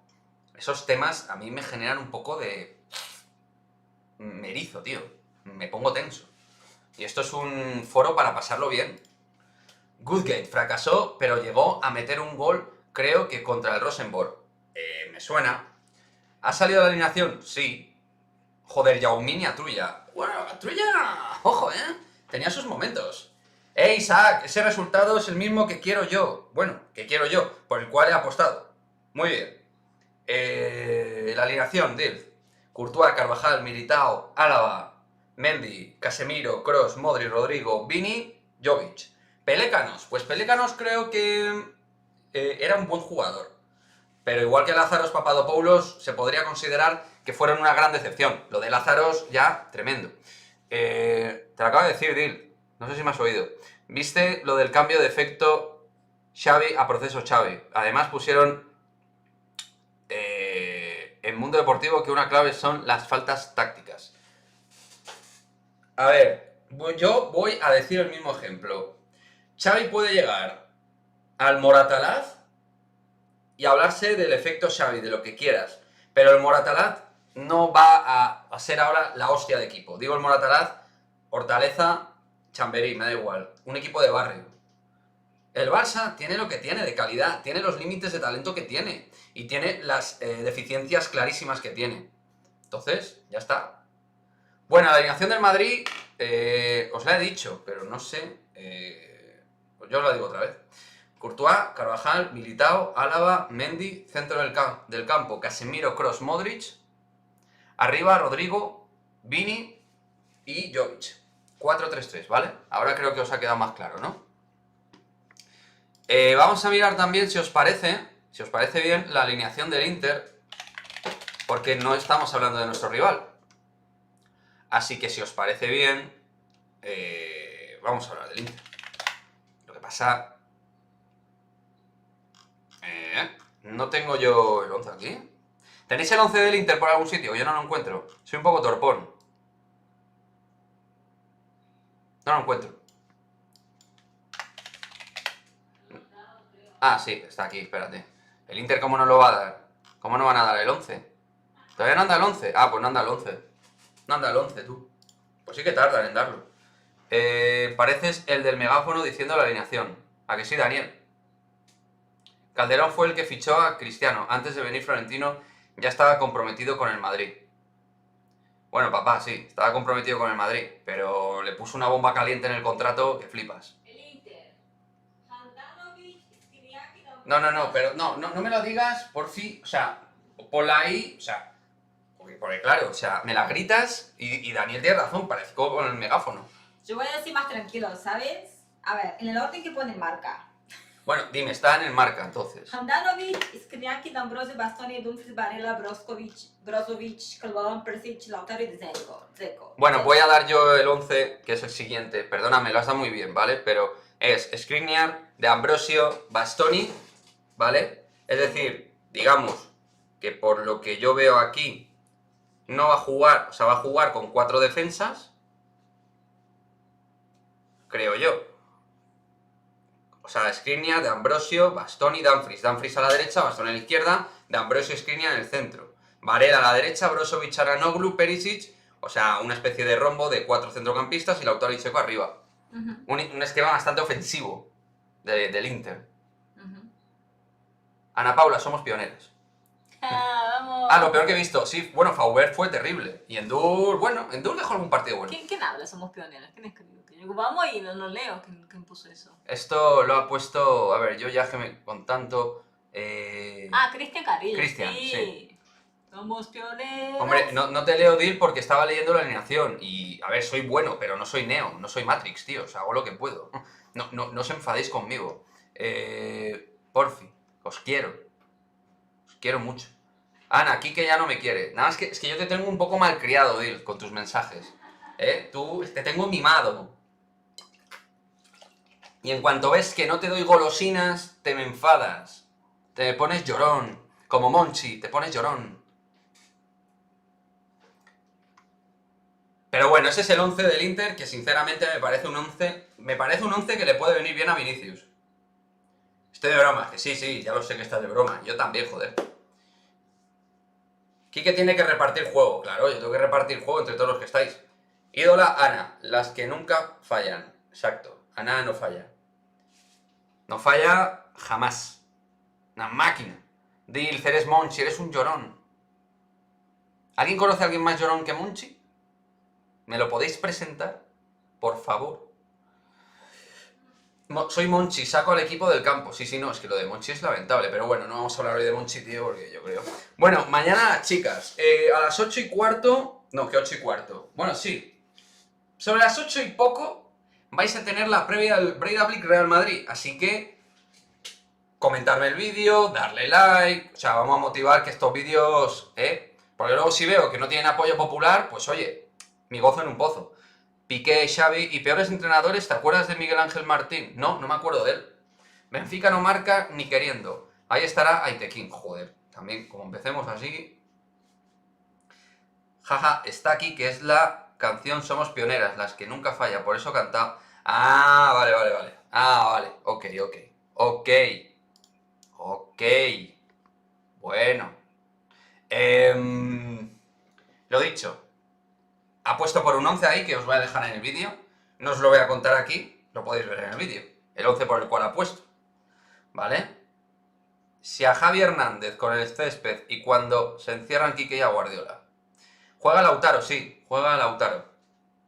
esos temas a mí me generan un poco de... Me erizo, tío. Me pongo tenso. Y esto es un foro para pasarlo bien. Goodgate fracasó, pero llegó a meter un gol, creo que contra el Rosenborg. Me suena. ¿Ha salido la alineación? Sí. Joder, Yaumini Atrulla. Bueno, Atrulla, ojo, tenía sus momentos. Isaac, ese resultado es el mismo que quiero yo. Bueno, que quiero yo, por el cual he apostado. Muy bien. La alineación, Dil. Courtois, Carvajal, Militao, Álava, Mendy, Casemiro, Kroos, Modric, Rodrigo, Vini, Jovic. Pelécanos. Pues Pelécanos creo que era un buen jugador. Pero igual que Lázaros Papadopoulos, se podría considerar que fueron una gran decepción. Lo de Lázaros ya, tremendo. Te lo acabo de decir, Dil. No sé si me has oído. ¿Viste lo del cambio de efecto Xavi a proceso Xavi? Además pusieron en Mundo Deportivo que una clave son las faltas tácticas. A ver, yo voy a decir el mismo ejemplo. Xavi puede llegar al Moratalaz y hablarse del efecto Xavi, de lo que quieras. Pero el Moratalaz no va a ser ahora la hostia de equipo. Digo el Moratalaz, Hortaleza, Chamberí, me da igual. Un equipo de barrio. El Barça tiene lo que tiene de calidad, tiene los límites de talento que tiene y tiene las deficiencias clarísimas que tiene. Entonces, ya está. Bueno, la alineación del Madrid, os la he dicho, pero no sé, pues yo os la digo otra vez. Courtois, Carvajal, Militao, Álava, Mendy, centro del campo, Casemiro, Kroos, Modric. Arriba, Rodrigo, Vini y Jovic. 4-3-3, ¿vale? Ahora creo que os ha quedado más claro, ¿no? Vamos a mirar también, si os parece bien, la alineación del Inter, porque no estamos hablando de nuestro rival. Así que si os parece bien, vamos a hablar del Inter. Lo que pasa... no tengo yo el 11 aquí. ¿Tenéis el 11 del Inter por algún sitio? Yo no lo encuentro. Soy un poco torpón. No lo encuentro. Ah, sí, está aquí, espérate. ¿El Inter cómo no lo va a dar? ¿Cómo no van a dar el 11? ¿Todavía no anda el 11? Ah, pues no anda el 11. No anda el 11, tú. Pues sí que tardan en darlo. Pareces el del megáfono diciendo la alineación. ¿A que sí, Daniel? Calderón fue el que fichó a Cristiano. Antes de venir Florentino ya estaba comprometido con el Madrid. Bueno, papá, sí, estaba comprometido con el Madrid, pero le puso una bomba caliente en el contrato que flipas. El Inter. Handanovic, Skriniar y No, pero no me lo digas, por fin, o sea, ponla ahí, o sea, porque claro, o sea, me la gritas y Daniel tiene razón, parezco con el megáfono. Yo voy a decir más tranquilo, ¿sabes? A ver, en el orden que pone marca. Bueno, dime, está en el marca, entonces. Handanovic, Skriniar, D'Ambrosio, Bastoni, Dumfries, Varela, Brozovic, Calvón, Perisic, Lautaro y Dzeko. Bueno, voy a dar yo el 11, que es el siguiente. Perdóname, lo has dado muy bien, ¿vale? Pero es Skriniar, D'Ambrosio, Bastoni, ¿vale? Es decir, digamos que por lo que yo veo aquí, no va a jugar, o sea, va a jugar con 4 defensas, creo yo. O sea, Skriniar, D'Ambrosio, Bastoni, Dumfries. Dumfries a la derecha, Bastoni a la izquierda, D'Ambrosio y Skriniar en el centro. Varela a la derecha, Brozovic, Aranoglu, Perisic, o sea, una especie de rombo de 4 centrocampistas y Lautaro y Dzeko arriba. Un esquema bastante ofensivo del Inter. Ana Paula, somos pioneros. Vamos. Ah, lo peor que he visto, sí, bueno, Faubert fue terrible. Y Endur, bueno, Endur dejó algún partido bueno. ¿Quién habla? Somos pioneros. ¿Quién escribió? Que yo vamos y no lo leo. ¿Quién puso eso? Esto lo ha puesto, a ver, yo ya que me con tanto... Cristian Carrillo. Cristian, sí. Somos pioneros. Hombre, no te leo Dil porque estaba leyendo la alineación y, a ver, soy bueno, pero no soy Neo, no soy Matrix, tío, o sea, hago lo que puedo. No os enfadéis conmigo. Porfi, os quiero mucho. Ana, Kike ya no me quiere. Nada, es que yo te tengo un poco malcriado, Dil, con tus mensajes. Tú, te tengo mimado. Y en cuanto ves que no te doy golosinas, te me enfadas. Te pones llorón. Como Monchi, te pones llorón. Pero bueno, ese es el 11 del Inter, que sinceramente me parece un 11... Me parece un 11 que le puede venir bien a Vinicius. Estoy de broma, que sí, ya lo sé que estás de broma. Yo también, joder. Quique tiene que repartir juego, claro, yo tengo que repartir juego entre todos los que estáis. Ídola, Ana, las que nunca fallan. Exacto, Ana no falla. No falla jamás. Una máquina. Dil, eres Monchi, eres un llorón. ¿Alguien conoce a alguien más llorón que Monchi? ¿Me lo podéis presentar? Por favor. Soy Monchi, saco al equipo del campo. Sí, no, es que lo de Monchi es lamentable. Pero bueno, no vamos a hablar hoy de Monchi, tío, porque yo creo... Bueno, mañana, chicas, a las 8:15... No, que 8:15. Bueno, sí. Sobre las 8 y poco vais a tener la previa del Breidablik Real Madrid. Así que... comentarme el vídeo, darle like... O sea, vamos a motivar que estos vídeos... Porque luego si veo que no tienen apoyo popular, pues oye, mi gozo en un pozo. Piqué, Xavi y peores entrenadores, ¿te acuerdas de Miguel Ángel Martín? No me acuerdo de él. Benfica no marca ni queriendo. Ahí estará Aitekin, joder. También, como empecemos así... Jaja, está aquí, que es la canción Somos Pioneras, las que nunca falla, por eso cantaba... Ah, vale. Ah, vale, ok. Bueno. Lo dicho. Ha puesto por un 11 ahí, que os voy a dejar en el vídeo. No os lo voy a contar aquí, lo podéis ver en el vídeo. El 11 por el cual ha puesto. ¿Vale? Si a Javi Hernández con el césped y cuando se encierran Quique y a Guardiola. Juega Lautaro, sí, juega Lautaro.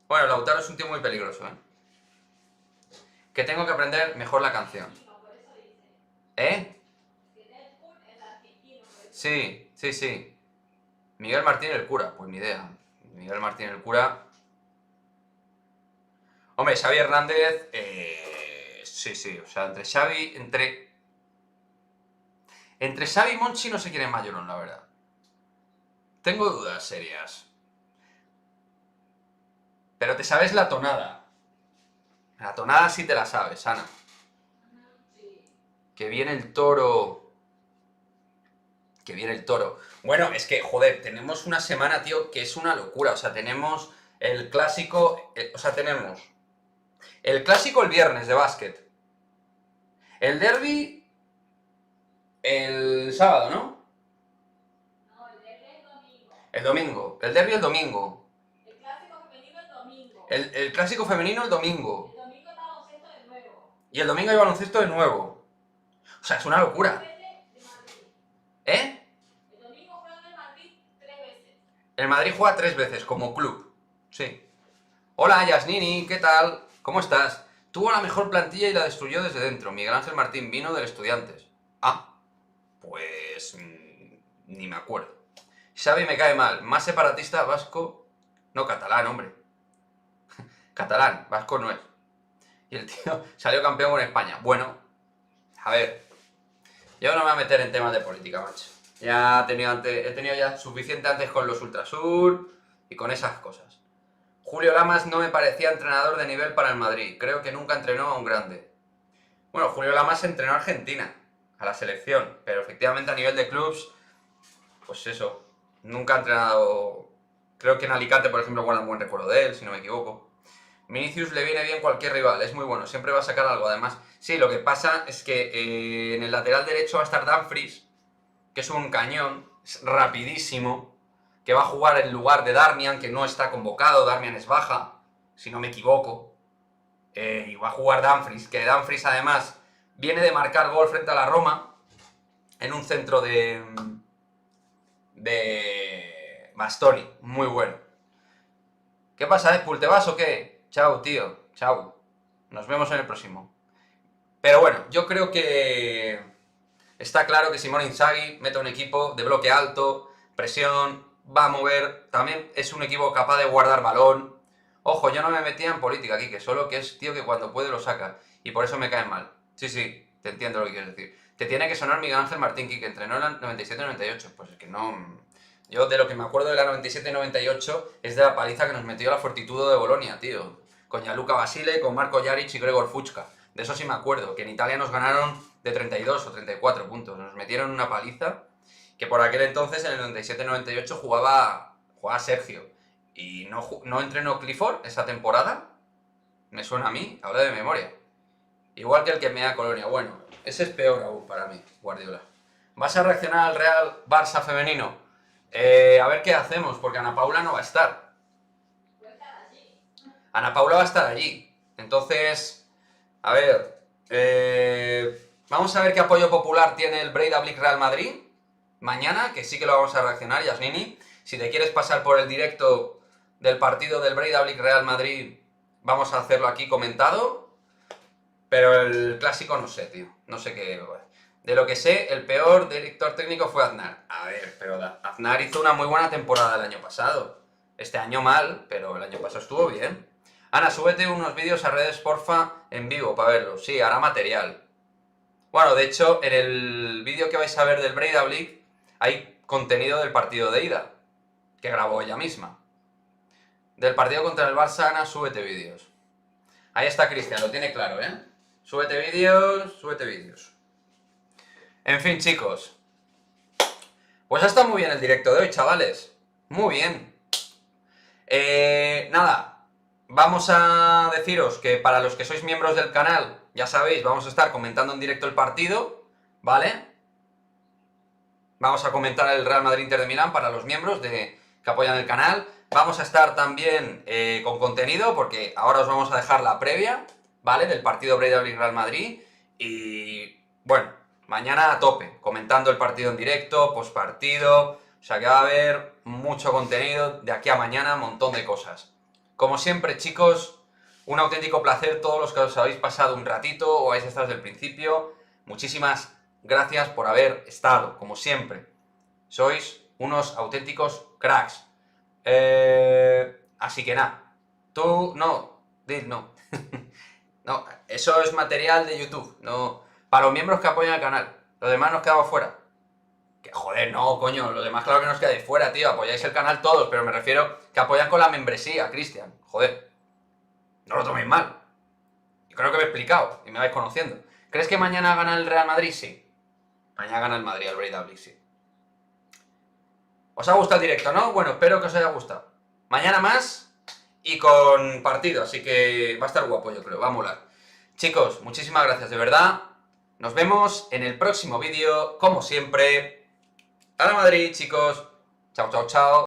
Bueno, Lautaro es un tío muy peligroso, ¿eh? Que tengo que aprender mejor la canción. Por eso dice. ¿Eh? Que Deadpool es argentino. Sí. Miguel Martín el cura, pues ni idea. Miguel Martín el cura... Hombre, Xavi Hernández, sí, o sea, entre Xavi y Monchi no sé quién es mayor, la verdad. Tengo dudas serias. Pero te sabes la tonada. La tonada sí te la sabes, Ana. Sí. Que viene el toro. Que viene el toro. Bueno, es que, joder, tenemos una semana, tío, que es una locura. O sea, tenemos el clásico... tenemos el clásico el viernes de básquet. El derbi el sábado, ¿no? No, el derbi es domingo. El domingo. El derbi el domingo. El clásico femenino el domingo. El clásico femenino el domingo. El domingo está baloncesto de nuevo. Y el domingo hay baloncesto de nuevo. O sea, es una locura. 3 veces de Madrid. ¿Eh? El domingo juegan en Madrid 3 veces. El Madrid juega 3 veces como club. Sí. Hola, Yasnini, ¿qué tal? ¿Cómo estás? Tuvo la mejor plantilla y la destruyó desde dentro. Miguel Ángel Martín vino del Estudiantes. Ah, pues... ni me acuerdo. Xavi me cae mal. Más separatista, vasco... No, catalán, hombre. Catalán, vasco no es. Y el tío salió campeón con España. Bueno, a ver. Yo no me voy a meter en temas de política, macho. Ya he tenido ya suficiente antes con los Ultrasur y con esas cosas. Julio Lamas no me parecía entrenador de nivel para el Madrid. Creo que nunca entrenó a un grande. Bueno, Julio Lamas entrenó a Argentina, a la selección. Pero efectivamente a nivel de clubs, pues eso. Nunca ha entrenado... Creo que en Alicante, por ejemplo, guarda un buen recuerdo de él, si no me equivoco. Vinicius le viene bien cualquier rival, es muy bueno, siempre va a sacar algo. Además, sí, lo que pasa es que en el lateral derecho va a estar Dumfries, que es un cañón, es rapidísimo, que va a jugar en lugar de Darmian, que no está convocado. Darmian es baja, si no me equivoco. Y va a jugar Dumfries, que Dumfries además viene de marcar gol frente a la Roma, en un centro de Bastoni, muy bueno. ¿Qué pasa, Deadpool? ¿Te vas o qué? Chao, tío. Chao. Nos vemos en el próximo. Pero bueno, yo creo que está claro que Simone Inzaghi mete un equipo de bloque alto, presión, va a mover. También es un equipo capaz de guardar balón. Ojo, yo no me metía en política aquí, que solo que es tío que cuando puede lo saca. Y por eso me caen mal. Sí, te entiendo lo que quieres decir. Te tiene que sonar Miguel Ángel Martín, que entrenó en la 97-98. Pues es que no... Yo de lo que me acuerdo de la 97-98 es de la paliza que nos metió la Fortitudo de Bolonia, tío. Con Gianluca Basile, con Marco Jaric y Gregor Fuchka. De eso sí me acuerdo, que en Italia nos ganaron de 32 o 34 puntos. Nos metieron una paliza que por aquel entonces, en el 97-98, jugaba Sergio. Y no entrenó Clifford esa temporada. Me suena a mí, ahora de memoria. Igual que el que me da Colonia. Bueno, ese es peor aún para mí, Guardiola. ¿Vas a reaccionar al Real Barça femenino? A ver qué hacemos, porque Ana Paula no va a estar. Puede estar allí. Ana Paula va a estar allí. Entonces, a ver, vamos a ver qué apoyo popular tiene el Breidablik Real Madrid mañana, que sí que lo vamos a reaccionar, Yasnini. Si te quieres pasar por el directo del partido del Breidablik Real Madrid, vamos a hacerlo aquí comentado. Pero el clásico no sé, tío. No sé qué... De lo que sé, el peor director técnico fue Aznar. A ver, pero Aznar hizo una muy buena temporada el año pasado. Este año mal, pero el año pasado estuvo bien. Ana, súbete unos vídeos a redes, porfa, en vivo para verlos. Sí, hará material. Bueno, de hecho, en el vídeo que vais a ver del Breidablik hay contenido del partido de ida, que grabó ella misma. Del partido contra el Barça, Ana, súbete vídeos. Ahí está Cristian, lo tiene claro, ¿eh? Súbete vídeos, súbete vídeos. En fin, chicos. Pues ha estado muy bien el directo de hoy, chavales. Muy bien. Nada. Vamos a deciros que para los que sois miembros del canal, ya sabéis, vamos a estar comentando en directo el partido, ¿vale? Vamos a comentar el Real Madrid-Inter de Milán para los miembros que apoyan el canal. Vamos a estar también con contenido, porque ahora os vamos a dejar la previa, ¿vale? Del partido Breidablik-Real Madrid. Y bueno, mañana a tope, comentando el partido en directo, postpartido. O sea que va a haber mucho contenido de aquí a mañana, un montón de cosas. Como siempre, chicos, un auténtico placer todos los que os habéis pasado un ratito o habéis estado desde el principio. Muchísimas gracias por haber estado, como siempre. Sois unos auténticos cracks. Así que nada, tú no, Dil no. No, eso es material de YouTube, no para los miembros que apoyan el canal. Los demás nos quedamos fuera. Que joder, no, coño, los demás claro que nos quedáis fuera, tío. Apoyáis el canal todos, pero me refiero que apoyan con la membresía, Cristian. Joder. No lo toméis mal. Yo creo que me he explicado y me vais conociendo. ¿Crees que mañana gana el Real Madrid? Sí. Mañana gana el Madrid, el Breidablik, sí. ¿Os ha gustado el directo, no? Bueno, espero que os haya gustado. Mañana más y con partido, así que va a estar guapo, yo creo, va a molar. Chicos, muchísimas gracias, de verdad. Nos vemos en el próximo vídeo, como siempre. ¡A la Madrid, chicos! Chao, chao, chao.